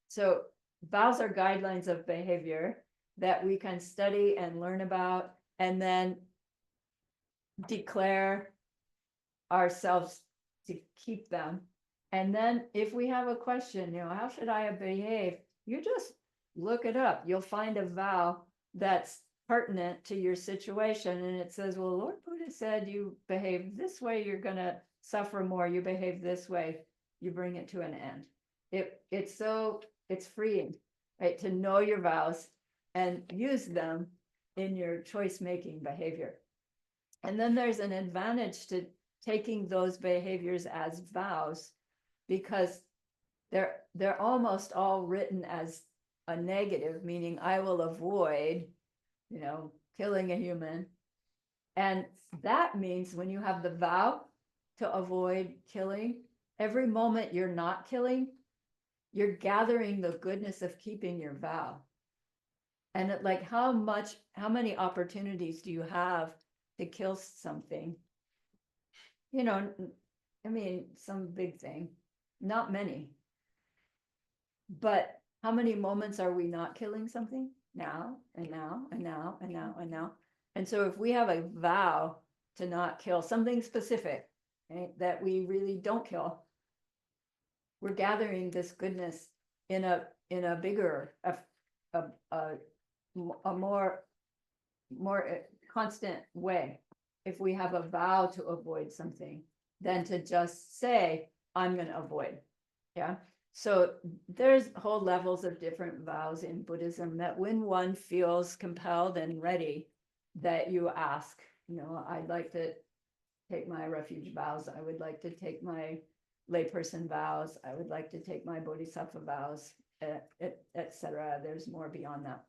So vows are guidelines of behavior that we can study and learn about, and then declare ourselves to keep them. And then if we have a question, how should I behave? You just look it up. You'll find a vow that's pertinent to your situation. And it says, well, Lord Buddha said you behave this way, you're going to suffer more. You behave this way, you bring it to an end. It's freeing, right? To know your vows and use them in your choice-making behavior. And then there's an advantage to taking those behaviors as vows, because they're almost all written as a negative, meaning I will avoid, killing a human. And that means when you have the vow to avoid killing, every moment you're not killing, you're gathering the goodness of keeping your vow. And how many opportunities do you have to kill something? Some big thing, not many. But how many moments are we not killing something? Now and now and now and now and now. And so if we have a vow to not kill something specific, right, that we really don't kill, we're gathering this goodness in a bigger, a more constant way, if we have a vow to avoid something, than to just say, I'm going to avoid. Yeah. So there's whole levels of different vows in Buddhism that when one feels compelled and ready, that you ask, I'd like to take my refuge vows. I would like to take my layperson vows. I would like to take my bodhisattva vows, etc. There's more beyond that.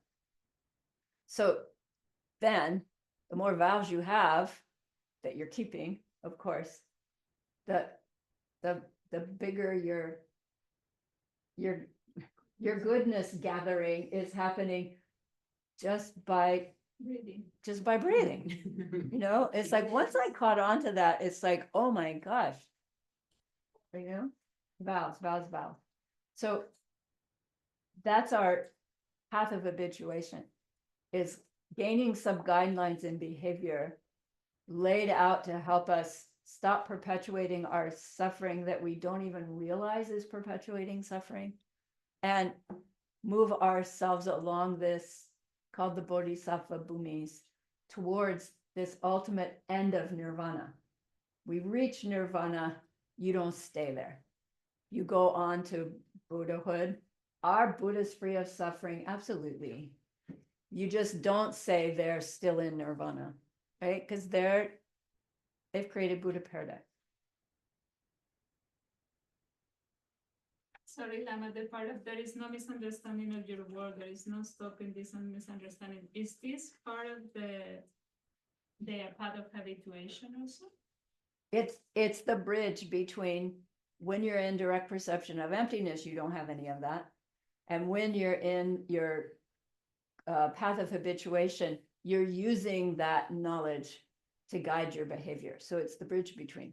So then the more vows you have that you're keeping, of course, the bigger your goodness gathering is happening just by breathing. It's like once I caught on to that, it's like, oh my gosh, vows. So that's our path of habituation, is gaining some guidelines in behavior laid out to help us stop perpetuating our suffering that we don't even realize is perpetuating suffering, and move ourselves along this, called the Bodhisattva Bhumis, towards this ultimate end of nirvana. We reach nirvana, you don't stay there. You go on to Buddhahood. Are Buddhas free of suffering? Absolutely. You just don't say they're still in nirvana, right? Because they've created Buddha paradise. Sorry, Lama, the part of there is no misunderstanding of your word, there is no stopping this and misunderstanding. Is this part of the path of habituation also? It's the bridge between when you're in direct perception of emptiness, you don't have any of that. And when you're in your path of habituation, you're using that knowledge to guide your behavior. So it's the bridge between.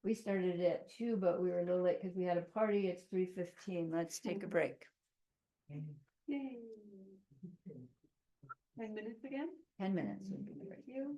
We started at 2, but we were a little late because we had a party. It's 3:15. Let's take a break. Yay. 10 minutes again? 10 minutes would be great. Thank you.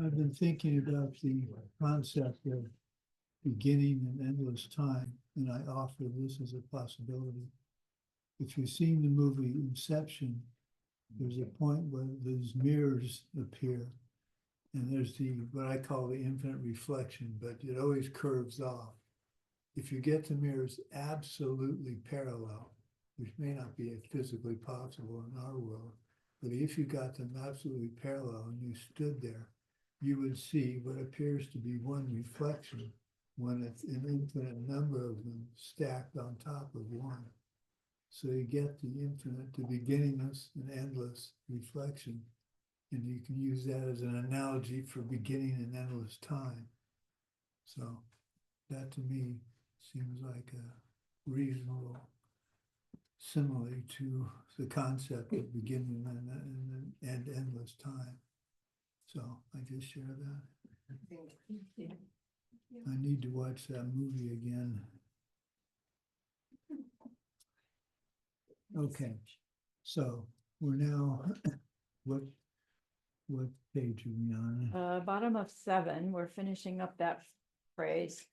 I've been thinking about the concept of beginning and endless time, and I offer this as a possibility. If you've seen the movie Inception, there's a point where those mirrors appear, and there's the what I call the infinite reflection, but it always curves off. If you get the mirrors absolutely parallel, which may not be physically possible in our world, but if you got them absolutely parallel and you stood there, you would see what appears to be one reflection when it's an infinite number of them stacked on top of one. So you get the infinite, the beginningless and endless reflection. And you can use that as an analogy for beginning and endless time. So that to me seems like a reasonable simile to the concept of beginning and endless time. So I just share that. I need to watch that movie again. Okay, so we're now, what page are we on? Bottom of 7, we're finishing up that phrase.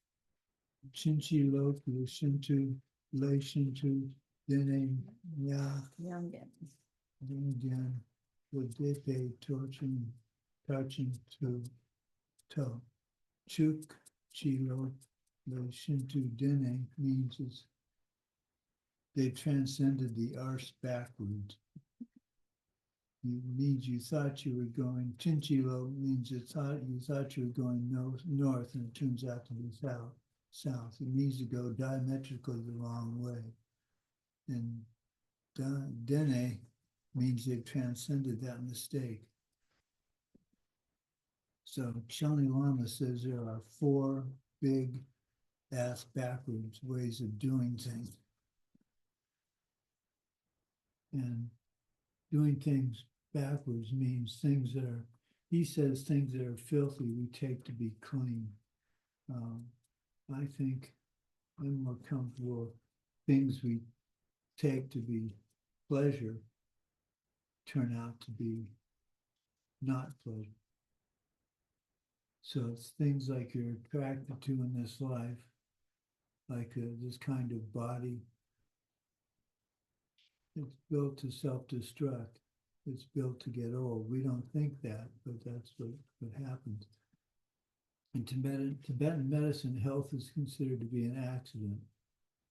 Chinchi lo shintu le shintu dene ya Youngins. dingan wodepe touching to chuk chilo le shintu dene means they transcended the arse backwards. It means you thought you were going, Chinchilo means you thought you were going north and it turns out to be south. It means to go diametrically the wrong way. And Dene means they've transcended that mistake. So Shawnee Lama says there are 4 big ass backwards ways of doing things. And doing things backwards means things that are, he says things that are filthy we take to be clean. I think I'm more comfortable with things we take to be pleasure turn out to be not pleasure. So it's things like you're attracted to in this life, like this kind of body. It's built to self-destruct. It's built to get old. We don't think that, but that's what happens. In Tibetan medicine, health is considered to be an accident.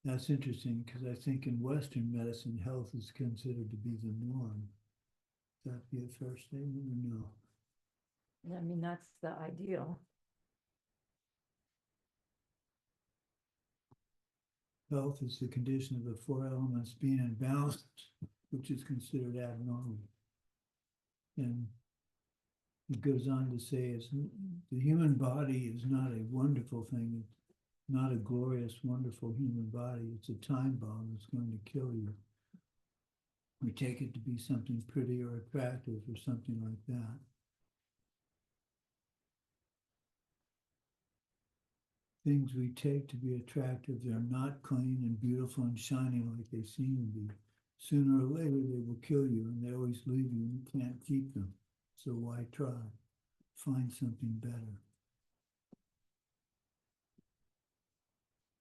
That's interesting because I think in Western medicine, health is considered to be the norm. Would that be a fair statement or no? I mean, that's the ideal. Health is the condition of the 4 elements being in balance, which is considered abnormal. And it goes on to say the human body is not a wonderful thing. It's not a glorious, wonderful human body. It's a time bomb that's going to kill you. We take it to be something pretty or attractive or something like that. Things we take to be attractive, they're not clean and beautiful and shining like they seem to be. Sooner or later, they will kill you and they always leave you and you can't keep them. So why try? Find something better.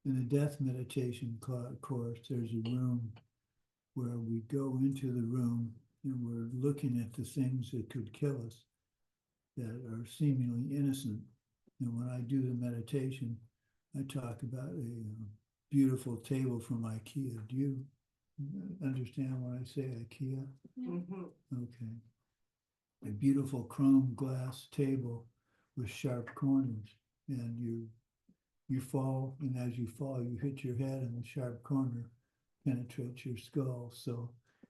In the death meditation course, there's a room where we go into the room and we're looking at the things that could kill us that are seemingly innocent. And when I do the meditation, I talk about a beautiful table from IKEA. Do you understand when I say IKEA? Mm-hmm. Okay. A beautiful chrome glass table with sharp corners, and you fall, and as you fall, you hit your head, and the sharp corner penetrates your skull. So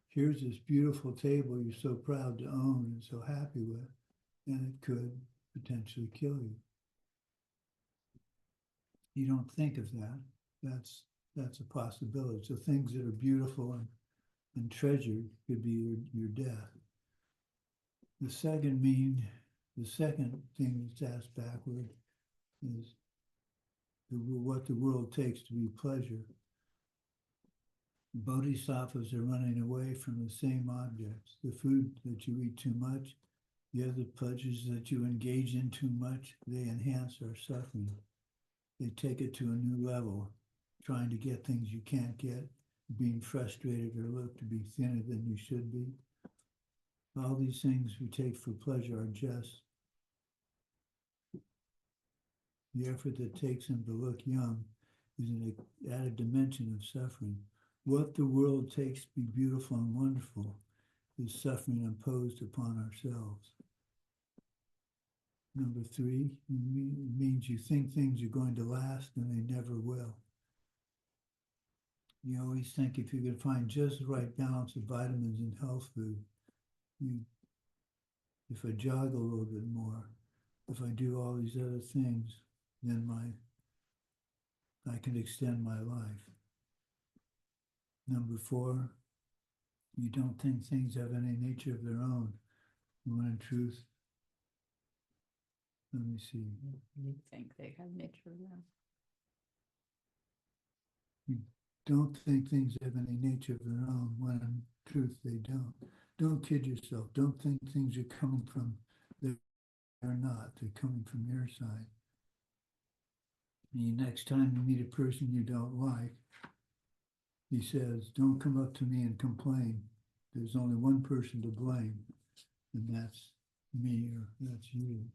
here's this beautiful table you're so proud to own and so happy with, and it could potentially kill you. You don't think of that. That's a possibility. So things that are beautiful and treasured could be your death. The second thing that's asked backward is what the world takes to be pleasure. Bodhisattvas are running away from the same objects. The food that you eat too much The other pleasures that you engage in too much, they enhance our suffering. They take it to a new level, trying to get things you can't get, being frustrated or look to be thinner than you should be. All these things we take for pleasure are just the effort that takes them to look young is an added dimension of suffering. What the world takes to be beautiful and wonderful is suffering imposed upon ourselves. Number 3, means you think things are going to last and they never will. You always think if you can find just the right balance of vitamins and health food, if I jog a little bit more, if I do all these other things, then I can extend my life. Number 4, you don't think things have any nature of their own, when in truth, let me see. You think they have nature of them. Don't think things have any nature of their own, when in truth they don't. Don't kid yourself. Don't think things are coming from, they're not. They're coming from your side. The next time you meet a person you don't like, he says, don't come up to me and complain. There's only one person to blame, and that's me or that's you.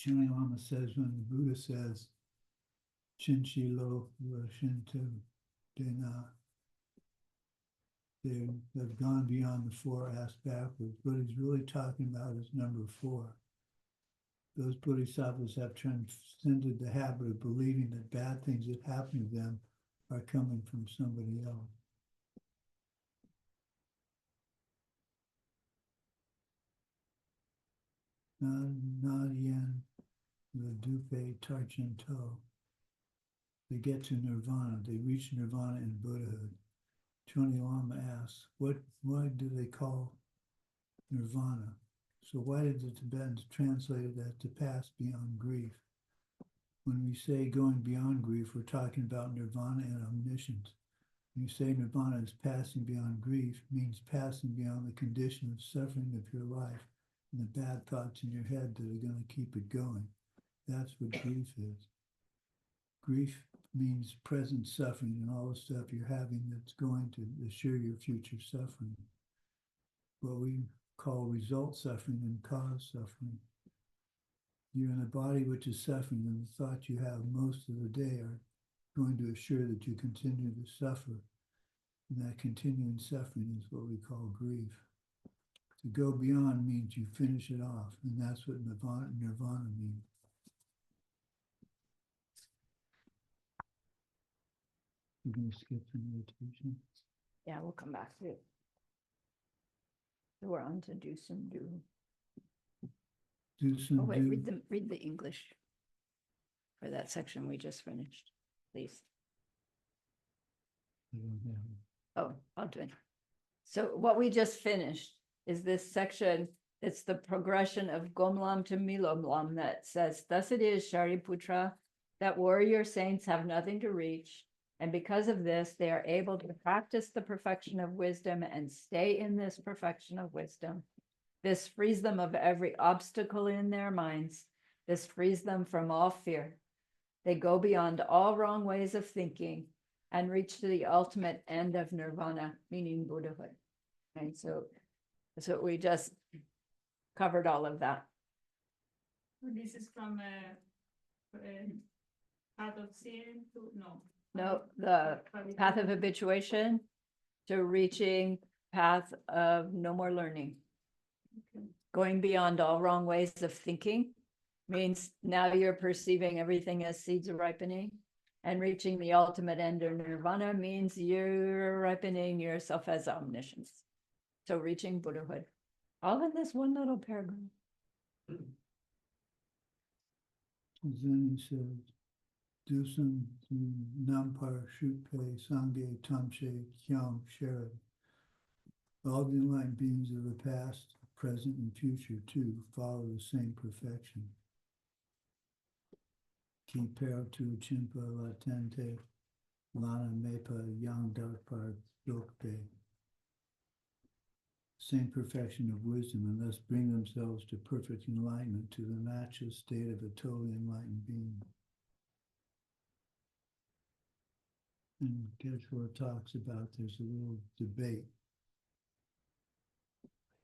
Dalai Lama says when the Buddha says, Chinchi lo shinto dena, they have gone beyond the 4 asked backwards. What he's really talking about is number 4. Those bodhisattvas have transcended the habit of believing that bad things that happen to them are coming from somebody else. Nadian Dupe Tarchinto. They get to nirvana, they reach nirvana in Buddhahood. Choni Lama asks, why do they call nirvana? So why did the Tibetans translate that to pass beyond grief? When we say going beyond grief, we're talking about nirvana and omniscience. When you say nirvana is passing beyond grief, means passing beyond the condition of suffering of your life and the bad thoughts in your head that are going to keep it going. That's what grief is. Grief means present suffering and all the stuff you're having that's going to assure your future suffering. What we call result suffering and cause suffering. You're in a body which is suffering, and the thoughts you have most of the day are going to assure that you continue to suffer. And that continuing suffering is what we call grief. To go beyond means you finish it off, and that's what nirvana means. We're going to skip the meditation. Yeah, we'll come back to it. So we're on to do some do. Do some Oh wait, do. read the English for that section we just finished, please. I don't have it. Oh, I'll do it. So what we just finished is this section. It's the progression of Gomlam to Milomlam that says, thus it is, Shariputra, that warrior saints have nothing to reach. And because of this, they are able to practice the perfection of wisdom and stay in this perfection of wisdom. This frees them of every obstacle in their minds. This frees them from all fear. They go beyond all wrong ways of thinking and reach to the ultimate end of nirvana, meaning Buddhahood. And so we just covered all of that. This is from Path of Sin to, No, the path of habituation to reaching path of no more learning. Okay. Going beyond all wrong ways of thinking means now you're perceiving everything as seeds are ripening, and reaching the ultimate end of nirvana means you're ripening yourself as omniscience. So reaching Buddhahood, all in this one little paragraph. Then he says, Dusam Nampar Shupe Sangye Tamshe Kyam Sherad. All the enlightened beings of the past, present, and future too follow the same perfection. Ki pero tu chimpa latente lana mepa yang darpar dokpe. same perfection of wisdom, and thus bring themselves to perfect enlightenment, to the natural state of a totally enlightened being. And Geshe talks about there's a little debate.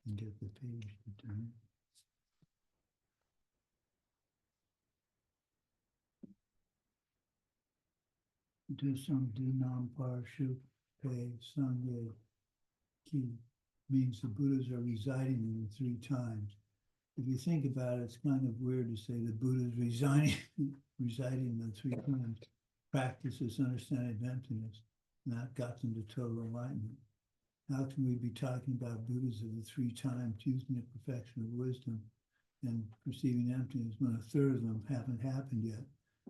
And get the page to turn. Dusam Dinam Par Shup Pe Sangye Ki means the Buddhas are residing in the three times. If you think about it, it's kind of weird to say the Buddhas residing in the three times. Practice this understanding of emptiness, and that got them to total enlightenment. How can we be talking about Buddhas of the three times using the perfection of wisdom and perceiving emptiness when a third of them haven't happened yet,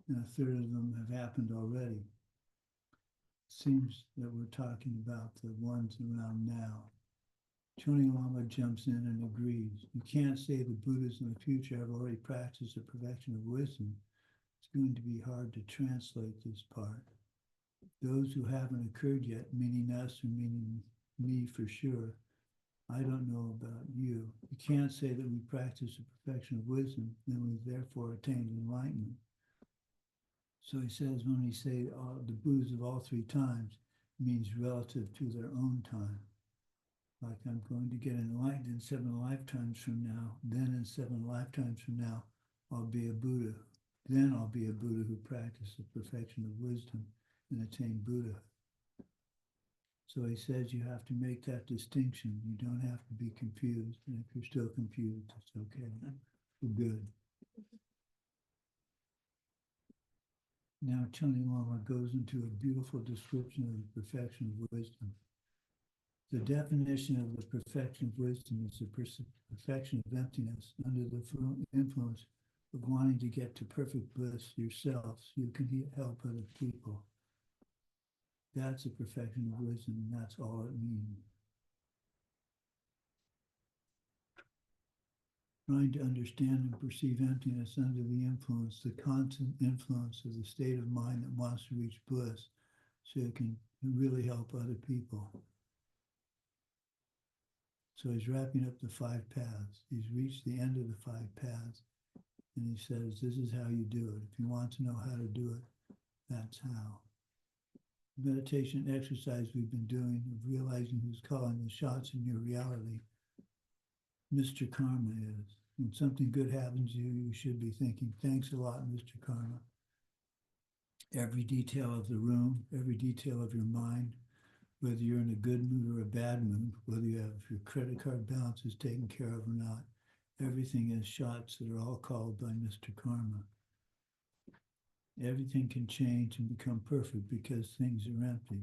and a third of them have happened already? It seems that we're talking about the ones around now. Choni Lama jumps in and agrees. You can't say the Buddhas in the future have already practiced the perfection of wisdom. It's going to be hard to translate this part. Those who haven't occurred yet, meaning us or meaning me for sure, I don't know about you. You can't say that we practice the perfection of wisdom, then we therefore attained enlightenment. So he says when we say the Buddhas of all three times, means relative to their own time. Like I'm going to get enlightened in 7 lifetimes from now, then in 7 lifetimes from now, I'll be a Buddha. Then I'll be a Buddha who practiced the perfection of wisdom and attain Buddha. So he says you have to make that distinction. You don't have to be confused. And if you're still confused, it's okay. We're good. Now Choni Lama goes into a beautiful description of the perfection of wisdom. The definition of the perfection of wisdom is the perfection of emptiness under the influence of wanting to get to perfect bliss yourself so you can help other people. That's the perfection of wisdom, and that's all it means. Trying to understand and perceive emptiness under the influence, the constant influence of the state of mind that wants to reach bliss so it can really help other people. So he's wrapping up the 5 paths. He's reached the end of the 5 paths. And he says, this is how you do it. If you want to know how to do it, that's how. The meditation exercise we've been doing of realizing who's calling the shots in your reality, Mr. Karma is. When something good happens to you, you should be thinking, thanks a lot, Mr. Karma. Every detail of the room, every detail of your mind, whether you're in a good mood or a bad mood, whether you have your credit card balance is taken care of or not, everything is shots that are all called by Mr. Karma. Everything can change and become perfect because things are empty.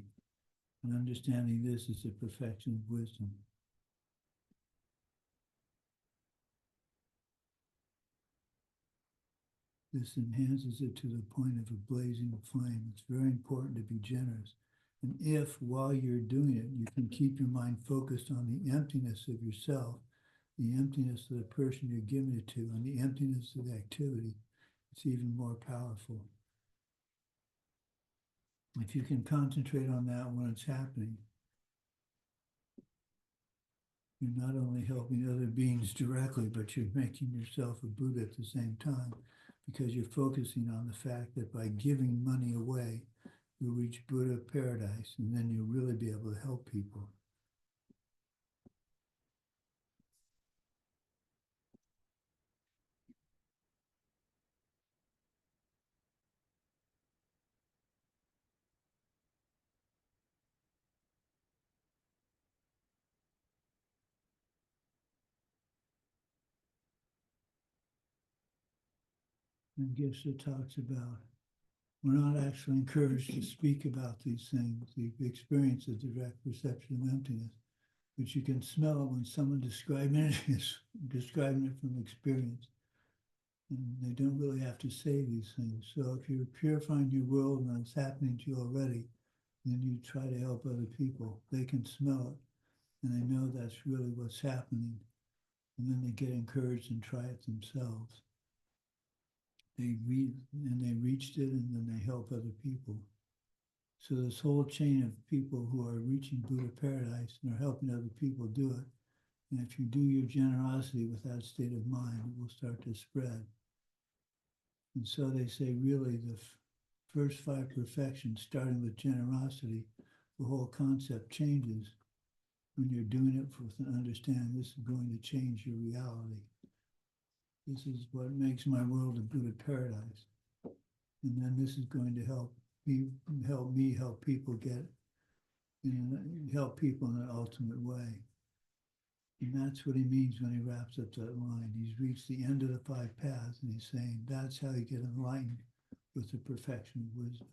And understanding this is the perfection of wisdom. This enhances it to the point of a blazing flame. It's very important to be generous. And if, while you're doing it, you can keep your mind focused on the emptiness of yourself, the emptiness of the person you're giving it to, and the emptiness of the activity, it's even more powerful. If you can concentrate on that when it's happening, you're not only helping other beings directly, but you're making yourself a Buddha at the same time, because you're focusing on the fact that by giving money away, you'll reach Buddha paradise, and then you'll really be able to help people. And Geshe talks about we're not actually encouraged to speak about these things, the experience of direct perception of emptiness, but you can smell it when someone describing it from experience. And they don't really have to say these things. So if you're purifying your world and it's happening to you already, then you try to help other people. They can smell it, and they know that's really what's happening. And then they get encouraged and try it themselves. They reached it, and then they help other people. So this whole chain of people who are reaching Buddha paradise and are helping other people do it, And if you do your generosity with that state of mind, it will start to spread. And so they say really the first 5 perfections, starting with generosity, the whole concept changes when you're doing it with an understanding this is going to change your reality. This is what makes my world a Buddha paradise. And then this is going to help me help people get, help people in an ultimate way. And that's what he means when he wraps up that line. He's reached the end of the 5 paths, and he's saying that's how you get enlightened with the perfection of wisdom.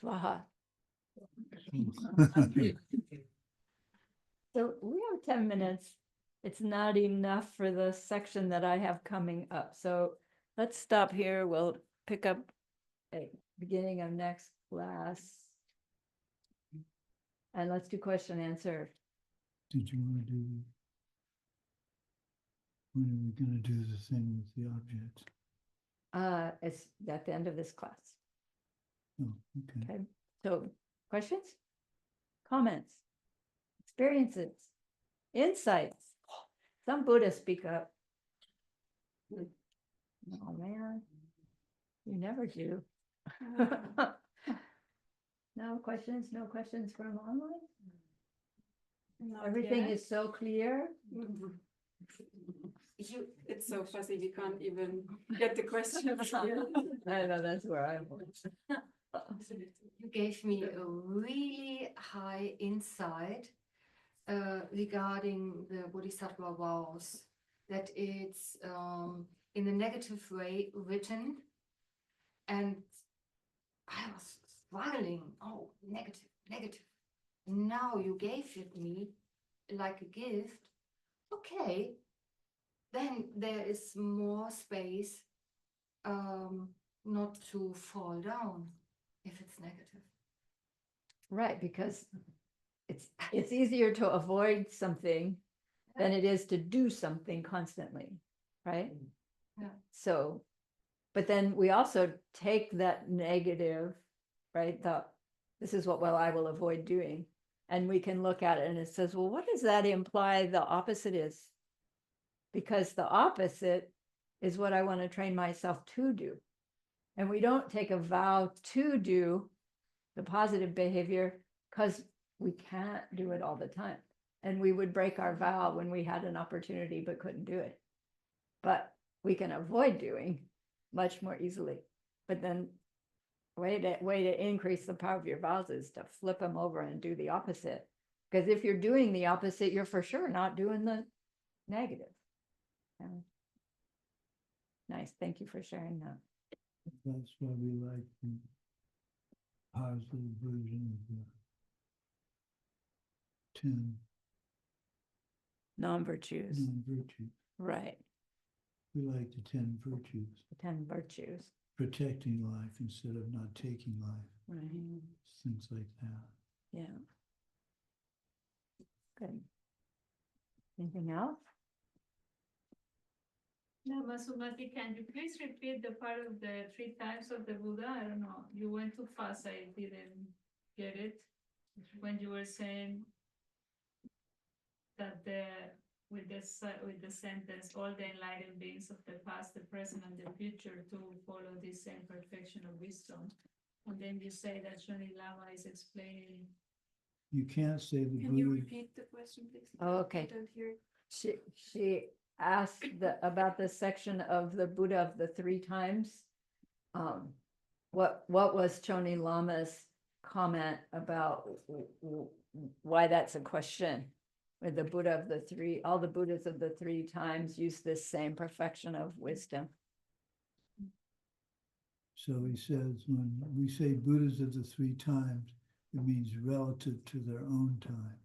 Swaha. So we have 10 minutes. It's not enough for the section that I have coming up. So let's stop here. We'll pick up at beginning of next class. And let's do question answer. Did you want to do, when are we going to do the thing with the objects? It's at the end of this class. Oh, okay. Okay. So questions, comments, experiences, insights. Some Buddhists speak up. Oh man, you never do. No questions from online? Everything is so clear. It's so fuzzy, we can't even get the questions. I know, that's where I was. You gave me a really high insight regarding the Bodhisattva vows, that it's in a negative way written, and I was struggling. Oh, negative. Now you gave it me like a gift. Okay, then there is more space not to fall down if it's negative. Right, because it's easier to avoid something than it is to do something constantly, right? Yeah. So, but then we also take that negative, right? This is what, well, I will avoid doing. And we can look at it and it says, well, what does that imply the opposite is? Because the opposite is what I want to train myself to do. And we don't take a vow to do the positive behavior because we can't do it all the time. And we would break our vow when we had an opportunity but couldn't do it. But we can avoid doing much more easily. But then way to increase the power of your vows is to flip them over and do the opposite. Because if you're doing the opposite, you're for sure not doing the negative. Yeah. Nice. Thank you for sharing that. That's why we like the positive version of the 10 Non-virtues. non-virtues. Right. We like the 10 virtues, The 10 virtues. protecting life instead of not taking life, Right. things like that. Yeah. Good. Anything else? Lama Sumati, can you please repeat the part of the 3 times of the Buddha? I don't know. You went too fast. I didn't get it. When you were saying that with the sentence, all the enlightened beings of the past, the present, and the future to follow this same perfection of wisdom. And then you say that Shoni Lama is explaining. You can't say the Can you Buddha. repeat the question, please? Oh, okay. I don't hear. She asked about the section of the Buddha of the 3 times. What was Choni Lama's comment about why that's a question? With the Buddha of the 3, all the Buddhas of the 3 times use this same perfection of wisdom. So he says, when we say Buddhas of the 3 times, it means relative to their own time.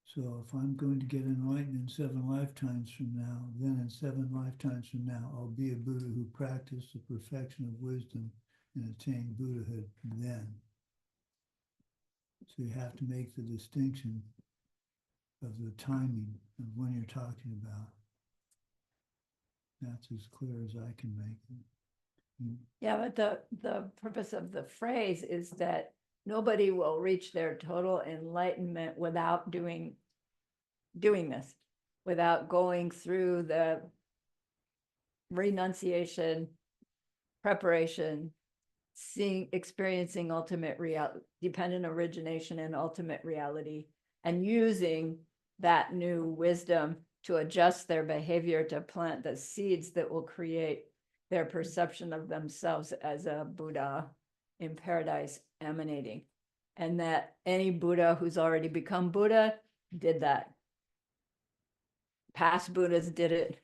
So if I'm going to get enlightened in 7 lifetimes from now, then in 7 lifetimes from now, I'll be a Buddha who practiced the perfection of wisdom and attained Buddhahood then. So you have to make the distinction of the timing of when you're talking about. That's as clear as I can make it. Yeah, but the purpose of the phrase is that nobody will reach their total enlightenment without doing this, without going through the renunciation, preparation, experiencing ultimate reality, dependent origination and ultimate reality, and using that new wisdom to adjust their behavior to plant the seeds that will create their perception of themselves as a Buddha in paradise emanating. And that any Buddha who's already become Buddha did that. Past Buddhas did it.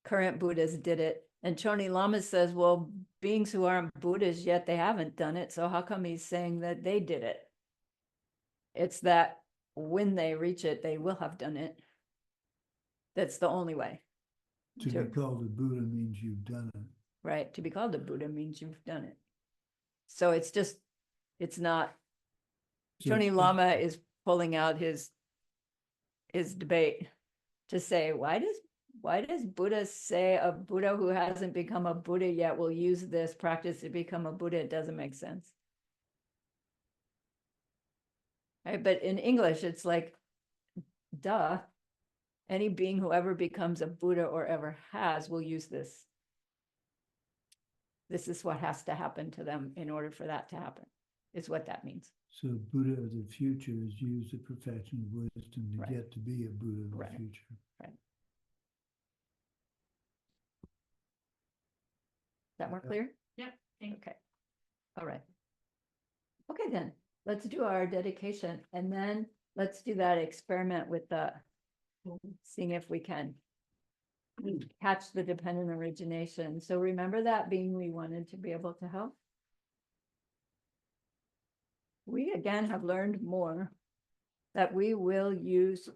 Current Buddhas did it. And Choni Lama says, well, beings who aren't Buddhas yet, they haven't done it. So how come he's saying that they did it? It's that when they reach it, they will have done it. That's the only way. To be called a Buddha means you've done it. Right. To be called a Buddha means you've done it. So it's just, it's not, So- Choni Lama is pulling out his debate to say, why does Buddha say a Buddha who hasn't become a Buddha yet will use this practice to become a Buddha? It doesn't make sense. Right? But in English, it's like, duh, any being who ever becomes a Buddha or ever has will use this. This is what has to happen to them in order for that to happen, is what that means. So Buddha of the future is used the perfection of wisdom to Right. get to be a Buddha of Right. the future. Is that more clear? Yeah, thank you. Okay. All right. Okay, then let's do our dedication and then let's do that experiment with the seeing if we can catch the dependent origination. So remember that being we wanted to be able to help. We again have learned more that we will use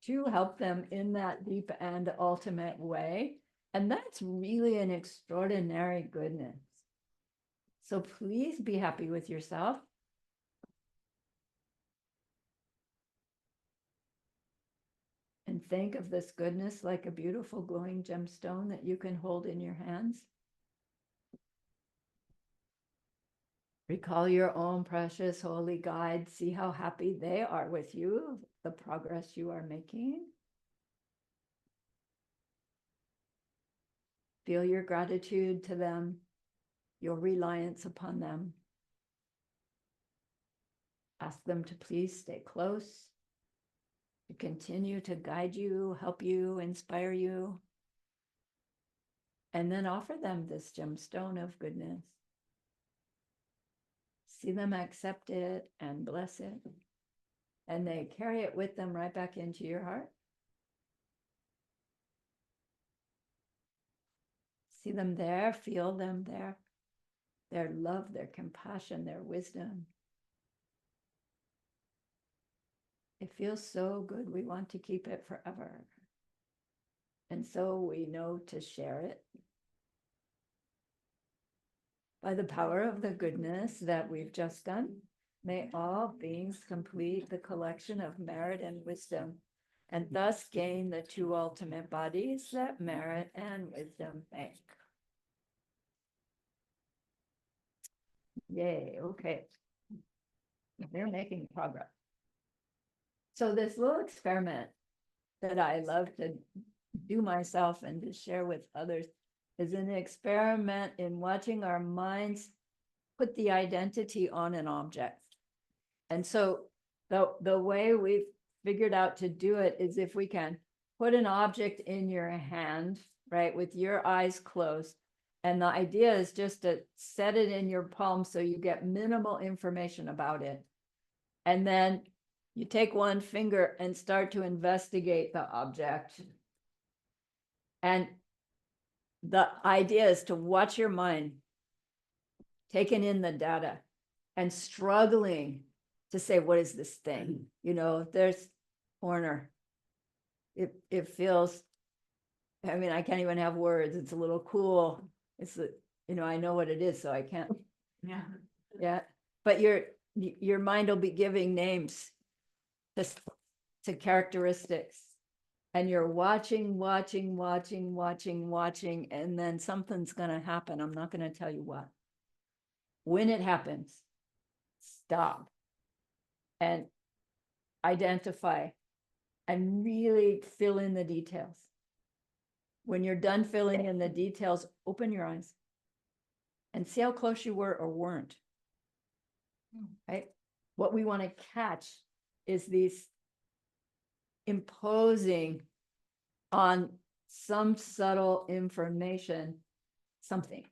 to help them in that deep and ultimate way. And that's really an extraordinary goodness. So please be happy with yourself. And think of this goodness like a beautiful glowing gemstone that you can hold in your hands. Recall your own precious holy guides. See how happy they are with you, the progress you are making. Feel your gratitude to them, your reliance upon them. Ask them to please stay close, to continue to guide you, help you, inspire you. And then offer them this gemstone of goodness. See them accept it and bless it. And they carry it with them right back into your heart. See them there, feel them there. Their love, their compassion, their wisdom. It feels so good. We want to keep it forever. And so we know to share it. By the power of the goodness that we've just done, may all beings complete the collection of merit and wisdom, and thus gain the two ultimate bodies that merit and wisdom make. Yay, okay. They're making progress. So this little experiment that I love to do myself and to share with others is an experiment in watching our minds put the identity on an object. And so the way we've figured out to do it is if we can put an object in your hand, right, with your eyes closed. And the idea is just to set it in your palm so you get minimal information about it. And then you take one finger and start to investigate the object. And the idea is to watch your mind taking in the data and struggling to say, what is this thing? You know, there's corner. It feels, I mean, I can't even have words. It's a little cool. It's, you know, I know what it is, so I can't. Yeah. Yeah. But your mind will be giving names to characteristics. And you're watching, and then something's going to happen. I'm not going to tell you what. When it happens, stop and identify and really fill in the details. When you're done filling in the details, open your eyes and see how close you were or weren't. Right? What we want to catch is these imposing on some subtle information, something.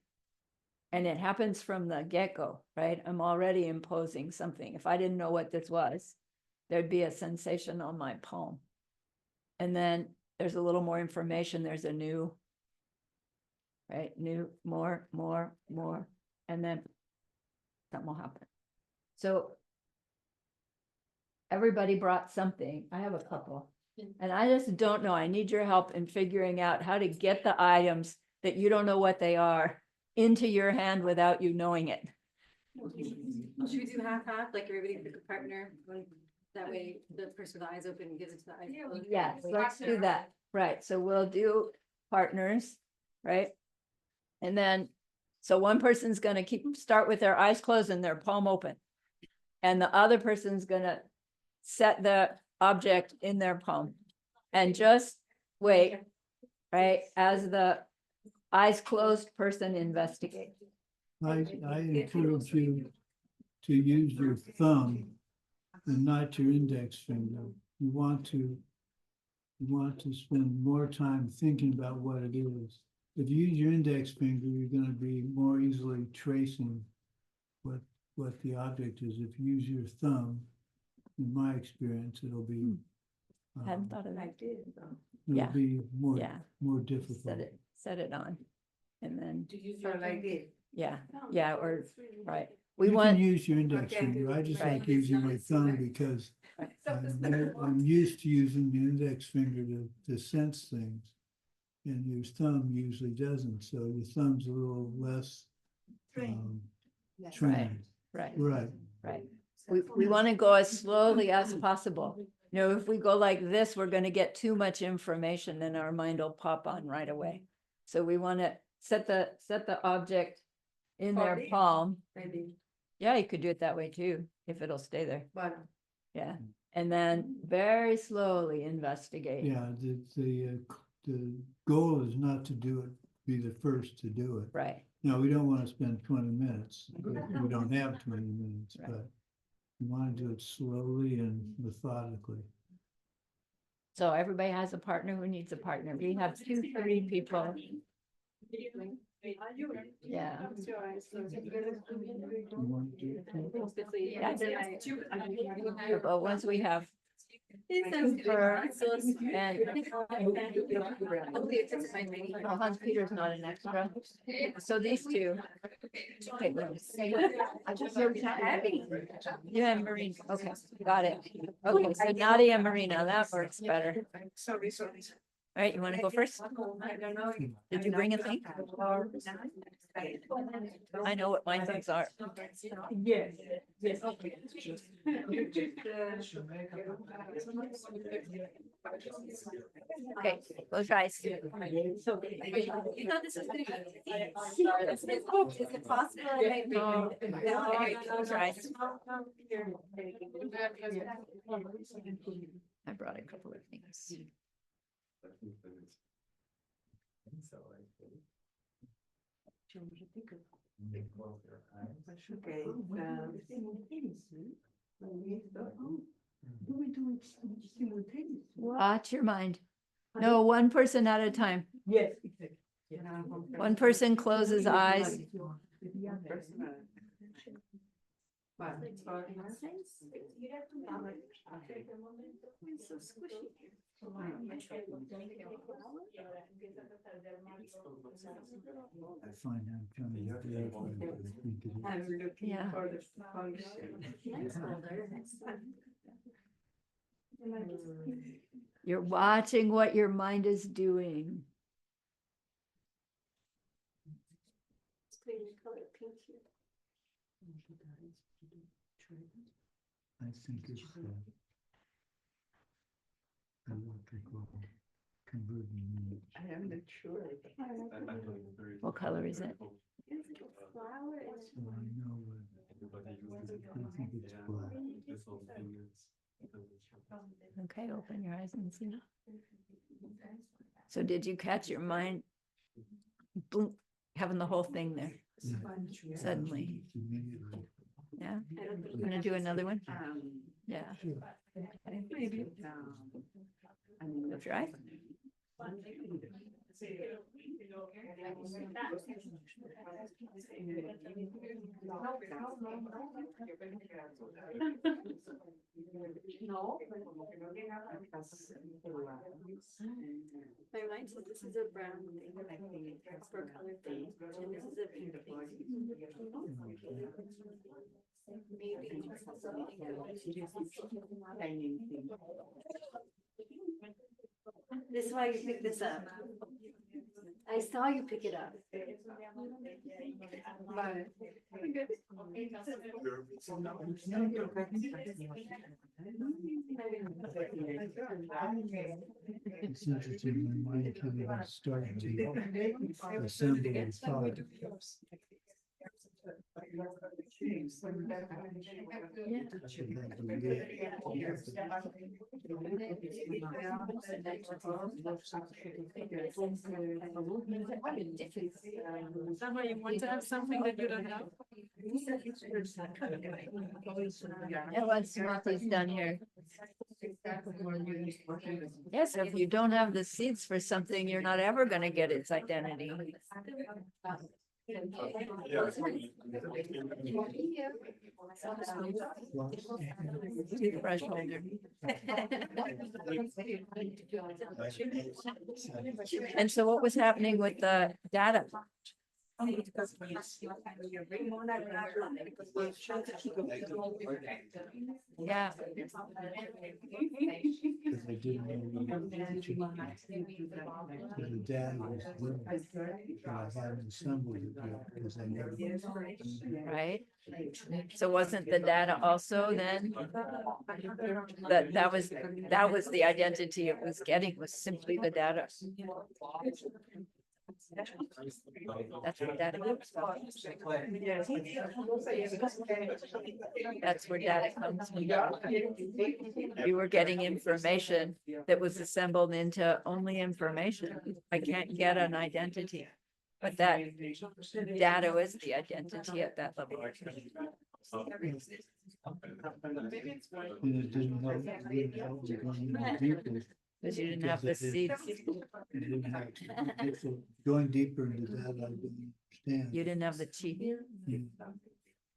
And it happens from the get-go, right? I'm already imposing something. If I didn't know what this was, there'd be a sensation on my palm. And then there's a little more information. There's a new, right? New, more, and then something will happen. So everybody brought something. I have a couple. And I just don't know. I need your help in figuring out how to get the items that you don't know what they are into your hand without you knowing it. Should we do half, like everybody pick a partner? That way the person with the eyes open gives it to the eyes closed. Yes, let's do that. Right. So we'll do partners, right? And then, so one person's going to start with their eyes closed and their palm open. And the other person's going to set the object in their palm and just wait, right? As the eyes closed person investigates. I encourage you to use your thumb and not your index finger. You want to spend more time thinking about what it is. If you use your index finger, you're going to be more easily tracing what the object is. If you use your thumb, in my experience, it'll be Hadn't thought of that. it'll be more Yeah. more difficult. Set it on. And then, So like this. yeah, or, right. We You want, can use your index Okay. finger. I just Right. like using my thumb because I'm used to using the index finger to sense things. And your thumb usually doesn't, so your thumb's a little less trained. right, Right, right. We want to go as slowly as possible. You know, if we go like this, we're going to get too much information and our mind will pop on right away. So we want to set the object in their palm. Maybe. Yeah, you could do it that way too, if it'll stay there. But Yeah. And then very slowly investigate. yeah, the goal is not to be the first to do it. Right, Now, we don't want to spend 20 minutes, we don't have 20 minutes, Right. but we want to do it slowly and methodically. so everybody has a partner who needs a partner. We have 2-3 people. Yeah. You want to do it? Yeah. But once we have, and oh, Hans Peter's not an extra. So these two. Okay, you and Marina, okay, got it. Okay, so Nadia and Marina, that works better. All right, you want to go first? Did you bring a thing? I know what my things are. Yes, yes. Okay, close your eyes. You know, this is gonna be. Is it possible? All right, close your eyes. I brought a couple of things. Okay. Watch your mind. No, one person at a time. Yes. One person closes eyes. I find I'm trying to get the other one, but I think it is. I'm looking Yeah. for the function. You're watching what your mind is doing. I think it's electrical converting unit. I am not sure. What color is it? So I know what think it's black. Okay, open your eyes and see. So did you catch your mind? Boom, having the whole thing there Yeah. suddenly. Immediately. Yeah, I'm gonna do another one. Yeah. Go try. My mind says this is a brown thing, for color thing, and this is a pink thing. This is why you picked this up. I saw you pick it up. It's interesting when mind can even start to assemble a thought. Somehow you want to have something that you don't have. Yeah, once Sumati's done here. Yes, if you don't have the seeds for something, you're not ever gonna get its identity. Toothbrush holder. And so what was happening with the data? Yeah. Because I didn't know what the teaching was. Because the dad was there, but I hadn't assembled it yet, because I never. Right? So wasn't the data also then? That was the identity it was getting, was simply the data. That's where data comes from. That's where data comes from. You were getting information that was assembled into only information. I can't get an identity, but that data is the identity at that level. And it didn't help, it didn't help me going any deeper. Because you didn't have the seeds. It didn't help. So going deeper into that, I didn't understand. You didn't have the chi Yeah.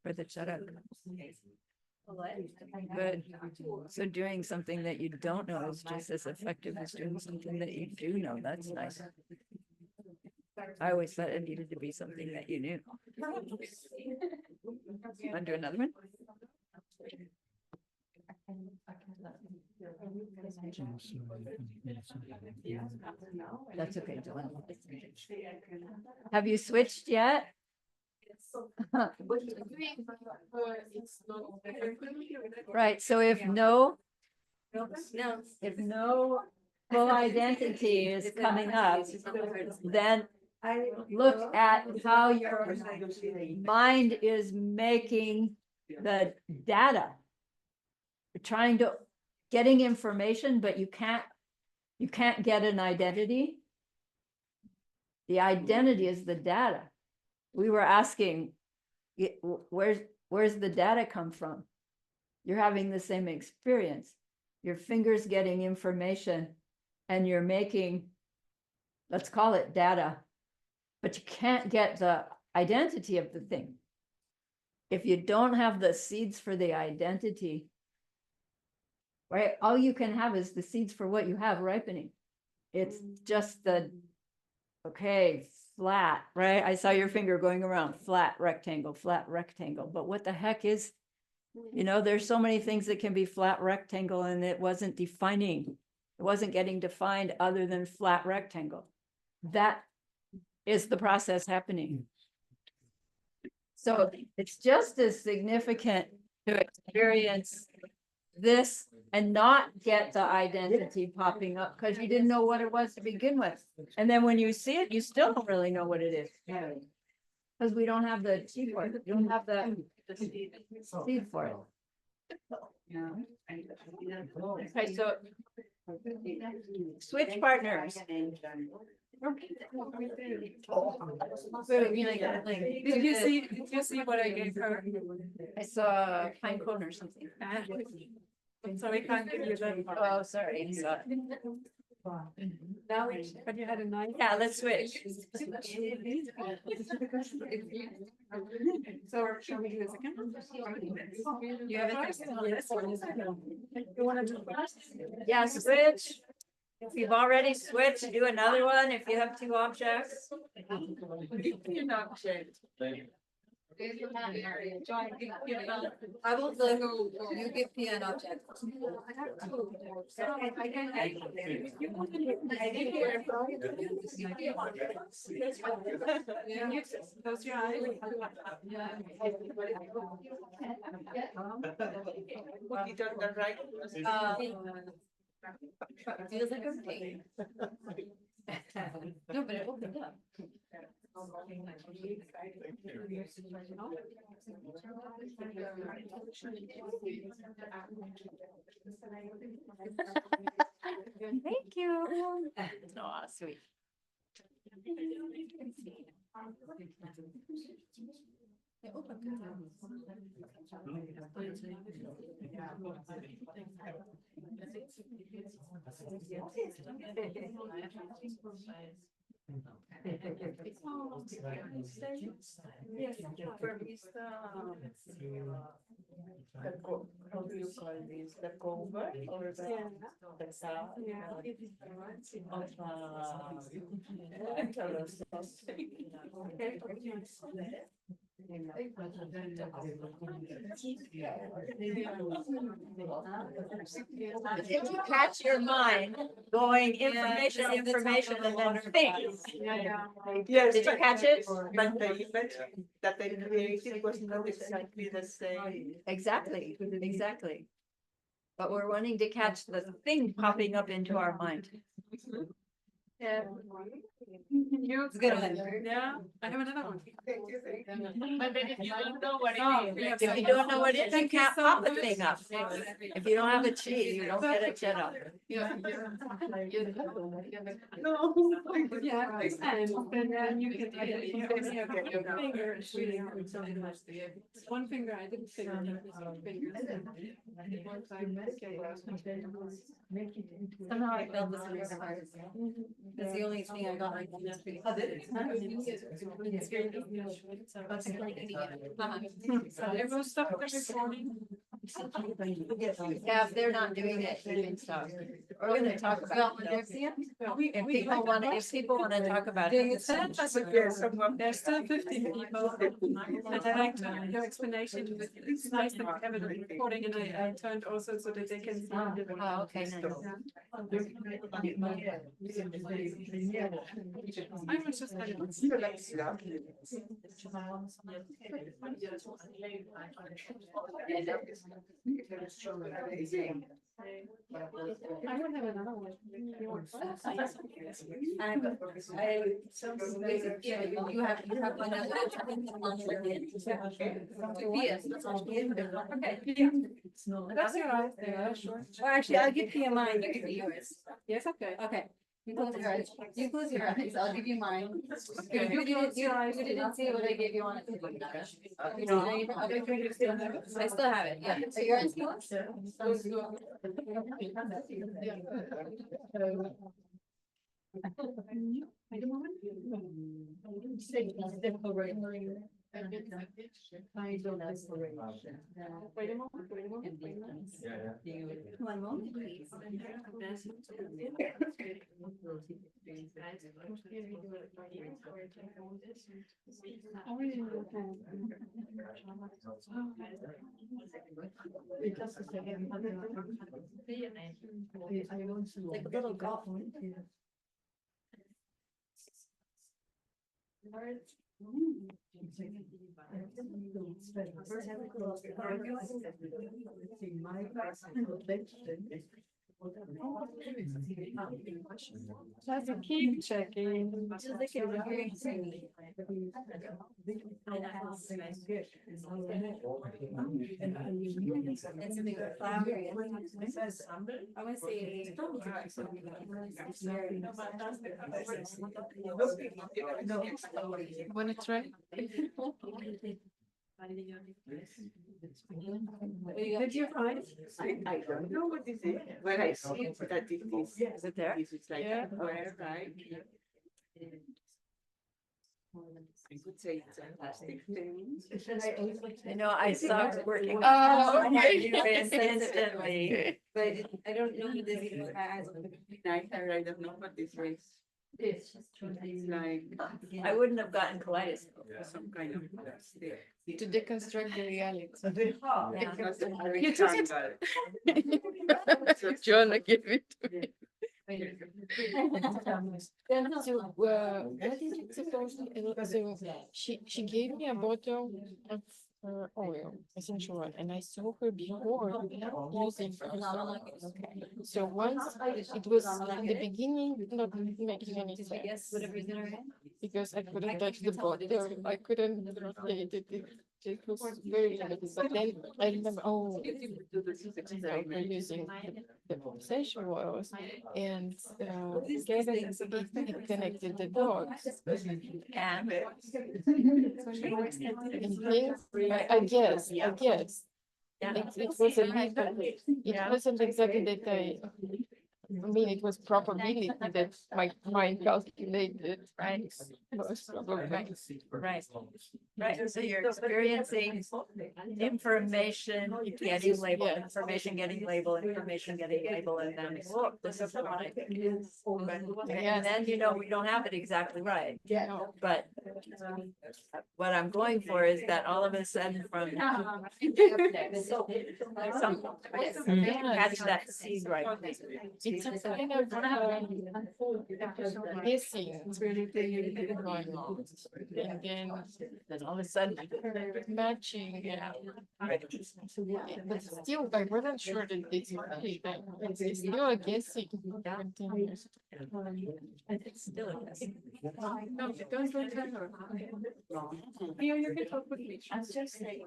for the charak. Good. So doing something that you don't know is just as effective as doing something that you do know. That's nice. I always thought it needed to be something that you knew. Want to do another one? That's okay, Dylan. Have you switched yet? Right, so if no full identity is coming up, then look at how your mind is making the data. You're trying to getting information, but you can't get an identity. The identity is the data. We were asking, where's the data come from? You're having the same experience. Your fingers getting information and you're making, let's call it data, but you can't get the identity of the thing. If you don't have the seeds for the identity, right? All you can have is the seeds for what you have ripening. It's just the, okay, flat, right? I saw your finger going around, flat rectangle, but what the heck is, you know, there's so many things that can be flat rectangle and it wasn't defining, it wasn't getting defined other than flat rectangle. That is the process happening. So it's just as significant to experience this and not get the identity popping up because you didn't know what it was to begin with. And then when you see it, you still don't really know what it is. Because we don't have the seed for it. We don't have the seed for it. Okay, so switch partners. Did you see what I gave her? I saw pine cone or something. So we can't give you that. Oh, sorry. So- Now, but you had a nice. Yeah, let's switch. So shall we do a second? You have it First? there? Yes. You wanna do first? Yeah, switch. If you've already switched, do another one if you have two objects. You're not shaped. I will go, you give me an object. Close your eyes. What you done right? Feels like a pain. No, but it opened up. Thank you. Oh, sweet. How do you call this? The cover or the sound? Did you catch your mind going information, information, and then things? Yes. Did you catch it? But the image that I created was not exactly the same. Exactly, exactly. But we're wanting to catch the thing popping up into our mind. It's good one. Yeah, I have another one. But then if you don't know what it is. If you don't know what it is, you Thank you can't so pop the much. thing up. If you don't have a cheat, you don't get a jet up. No. Yeah, and then you can take it. Your finger is shooting out something like this. One finger, I didn't figure it was fingers. Somehow I failed this reason. That's the only thing I got like this. Everyone stop the recording. Yeah, if they're not doing it, you can stop. We're gonna talk about it. If people wanna talk about it. There's still 15 people. And I liked your explanation. It's nice that we have it on recording and I turned also so that they can see. Oh, okay, nice. I was just kind of. I would have another one. You want first? You have one other. That's your eyes there, sure. Well, actually, I'll give you mine, you give me yours. Yes, okay. Okay. You close your eyes. You close your eyes. I'll give you mine. Okay. You didn't see what I gave you on it. You know, I still have it. Yeah. So your eyes closed? Wait a moment, wait a moment, wait a moment. One moment, please. Like a little golf. Just keep checking. And something with flowery. I want to say. Wanna try? Did you find? I don't know what this is, but I see that it is. Is it there? This is like Yeah. where, right? I could say it's a plastic thing. I know, I stopped working. Oh, Instantly. But I don't know what this is. Neither, I don't know what this is. It's like I wouldn't have gotten colitis. some kind of plastic. To deconstruct the reality. Yeah. Because it's a You took it. rectangle. Joanna gave it to me. So, what is it supposed to, so she gave me a bottle of oil, essential oil, and I saw her before using it. So once it was in the beginning not making any sense because I couldn't touch the bottle, I couldn't rotate it. It was very limited. But then I remember, oh, now we're using the essential oils, and it connected the dots. And And things, I guess. It wasn't exactly that I mean, it was probability that my mind calculated, right? Most probably. right, so you're experiencing information getting labeled, Yeah. information getting labeled, information getting labeled, and then, oh, this is what I think. And then, you know, we don't have it exactly right, No. but what I'm going for is that all of a sudden from some, catch that seed right. It's a kind of guessing going on, and then all of a sudden, matching, yeah. But still, I wasn't sure that this was it. It's still a guessing. Continues. it's still a guess. No, don't go to her. Here, you can talk with me. I'm just saying.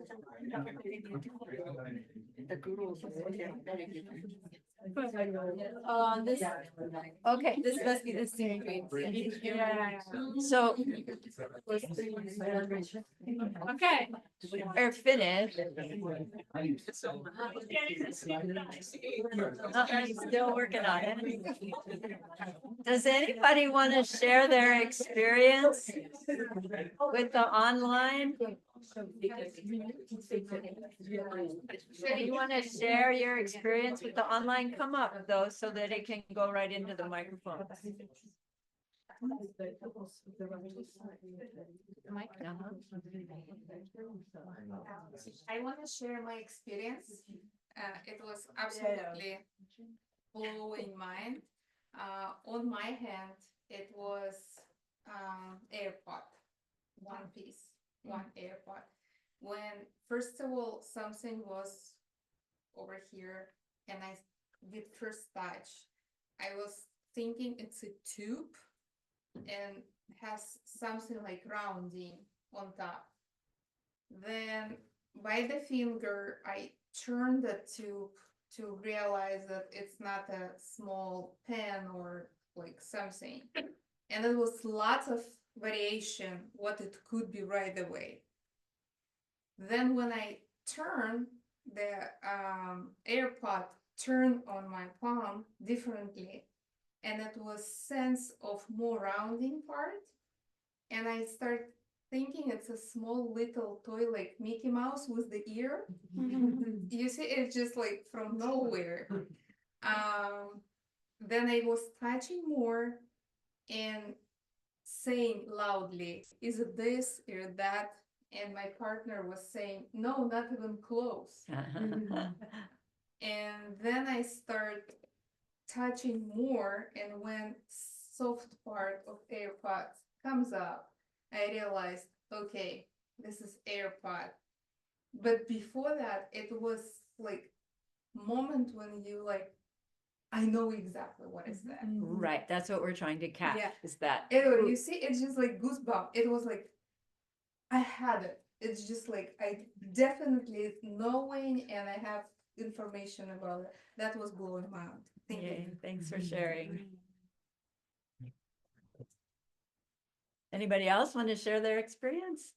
The gurus. This, Okay, this must be the same. so Okay. we're finished. Still working on it. Does anybody want to share their experience with the online? If you want to share your experience with the online, come up though, so that it can go right into the microphone. I want to share my experience. It was absolutely blowing mind. On my hand, it was AirPod, one piece, one AirPod. When first of all something was over here, and I did first touch, I was thinking it's a tube and has something like rounding on top. Then by the finger, I turned the tube to realize that it's not a small pen or like something. And it was lots of variation what it could be right away. Then when I turn, the AirPod turned on my palm differently, and it was sense of more rounding part. And I start thinking it's a small little toy like Mickey Mouse with the ear. You see, it's just like from nowhere. Then I was touching more and saying loudly, is it this or that? And my partner was saying, no, not even close. And then I start touching more, and when soft part of AirPods comes up, I realized, okay, this is AirPod. But before that, it was like moment when you like I know exactly what is that. Right, that's what we're trying to catch, Yeah. is that. Anyway, you see, it's just like goosebump. It was like I had it. It's just like I definitely knowing and I have information about it. That was blowing my mind. Thank you. Yay, thanks for sharing. Anybody else want to share their experience?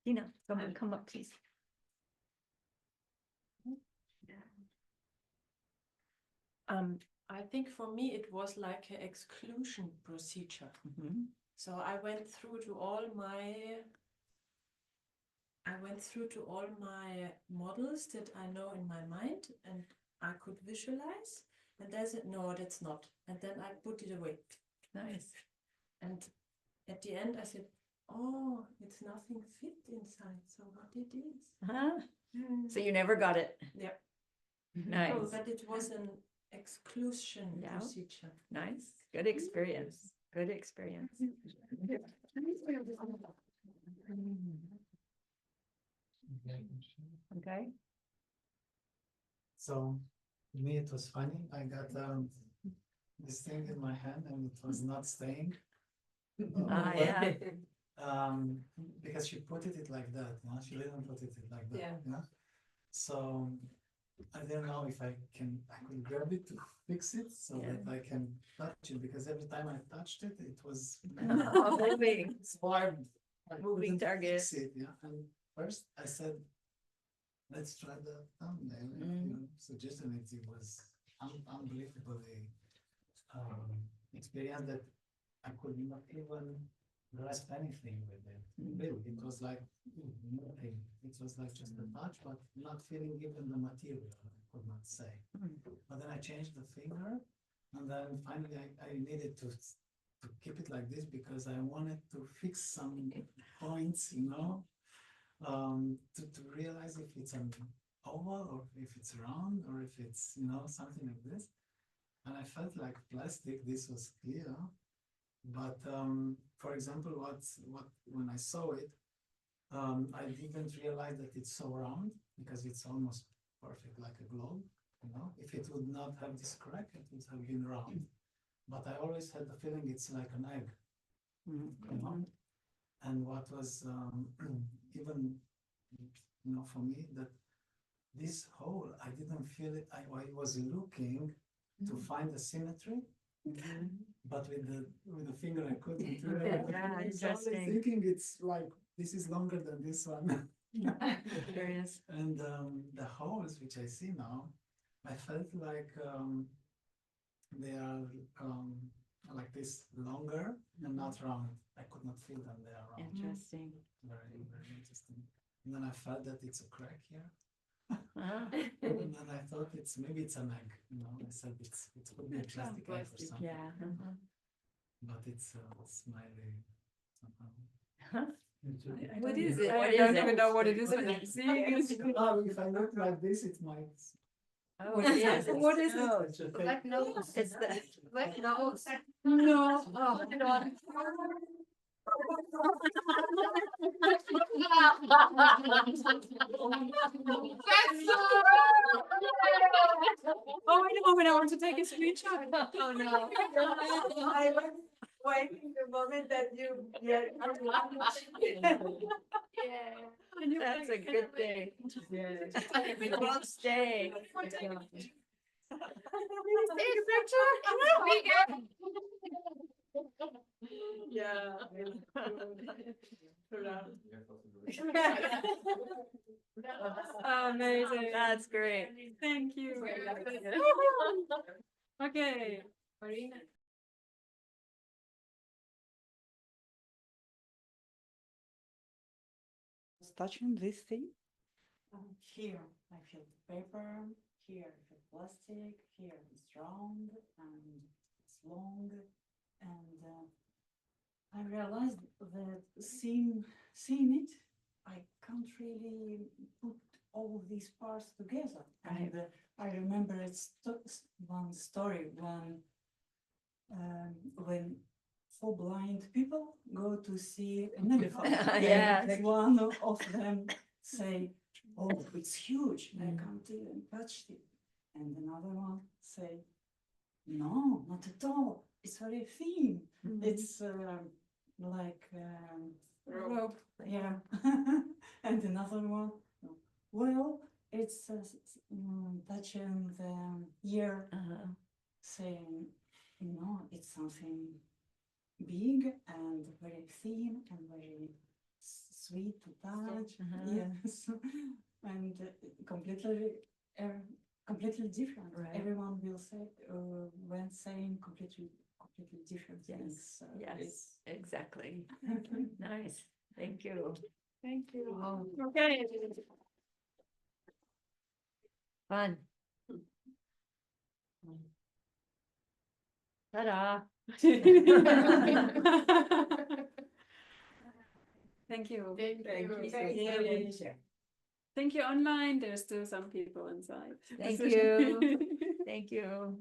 Tina, come up, please. I think for me, it was like an exclusion procedure. So I went through to all my models that I know in my mind and I could visualize. And I said, no, that's not. And then I put it away. Nice. And at the end, I said, oh, it's nothing fit inside. So what it is? Huh? So you never got it? Yeah. Nice, Oh, but it was an exclusion Yeah. procedure. nice, good experience, good experience. Okay. So to me, it was funny. I got this thing in my hand and it was not staying. Yeah. Because she put it like that, you know? She didn't put it like that. Yeah. You know? So I don't know if I could grab it to fix it so Yeah. that I can touch it, because every time I touched it, it was Moving. so I Moving couldn't target. fix it, yeah. And first I said, let's try the thumbnail. You know, suggestion it was unbelievably experience that I could not even grasp anything with it. Really, it was like nothing. It was like just a touch, but not feeling even the material. I could not say. But then I changed the finger, and then finally I needed to keep it like this because I wanted to fix some points, you know, to realize if it's an oval or if it's round or if it's, you know, something like this. And I felt like plastic. This was clear. But for example, when I saw it, I didn't realize that it's so round because it's almost perfect like a globe. You know, if it would not have this crack, it would have been round. But I always had the feeling it's like an egg. You know, and what was even, you know, for me, that this hole, I didn't feel it. I was looking to find the symmetry. But with the finger I couldn't do it. Yeah, I was always interesting. thinking it's like this is longer than this one. Curious. And the holes which I see now, I felt like they are like this longer and not round. I could not feel them. They are round. Interesting. Very, very interesting. And then I felt that it's a crack here. Ah, And then I thought maybe it's an egg. You know, I said it could be a plastic egg or something. yeah. But it's smiley somehow. Huh? What is it? What I is don't it? even know what it is. Oh, if I look like this, it might. Oh, yes. What is it? Oh, it's a Black nose. It's the. Black nose. No. Oh, God. Oh, wait a moment, I want to take a screenshot. Oh, no. I was waiting the moment that you get. That's a good thing. We won't stay. Yeah. Amazing. That's great. Thank you. Okay. Marina. Touching this thing. Here, I feel paper. Here, I feel plastic. Here, it's round and it's long. And I realized that seeing it, I can't really put all these parts together. Right. And I remember one story when 4 blind people go to see an elephant. Yes. And one of them say, oh, it's huge, I Mm. can't even touch it. And another one say, no, not at all, it's very thin. Mhm. It's like rope, yeah. And another one, well, it's touching the ear, Uh-huh. saying, no, it's something big and very thin and very sweet to touch. Uh-huh. Yes, and completely different. Right. Everyone will say when saying completely different Yes, things. So yes, exactly. Nice, thank you. Thank you. Oh, Okay. fun. Ta-da. Thank you. Thank you. Thank you online. There's still some people inside. Thank you. Thank you.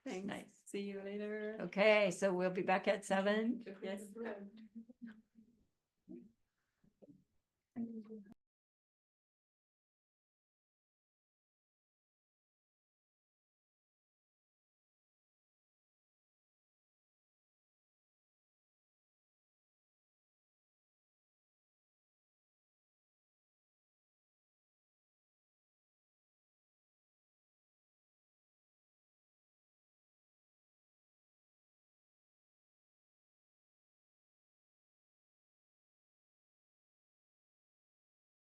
Thanks. Nice. See you later. Okay, so we'll be back at 7. Yes.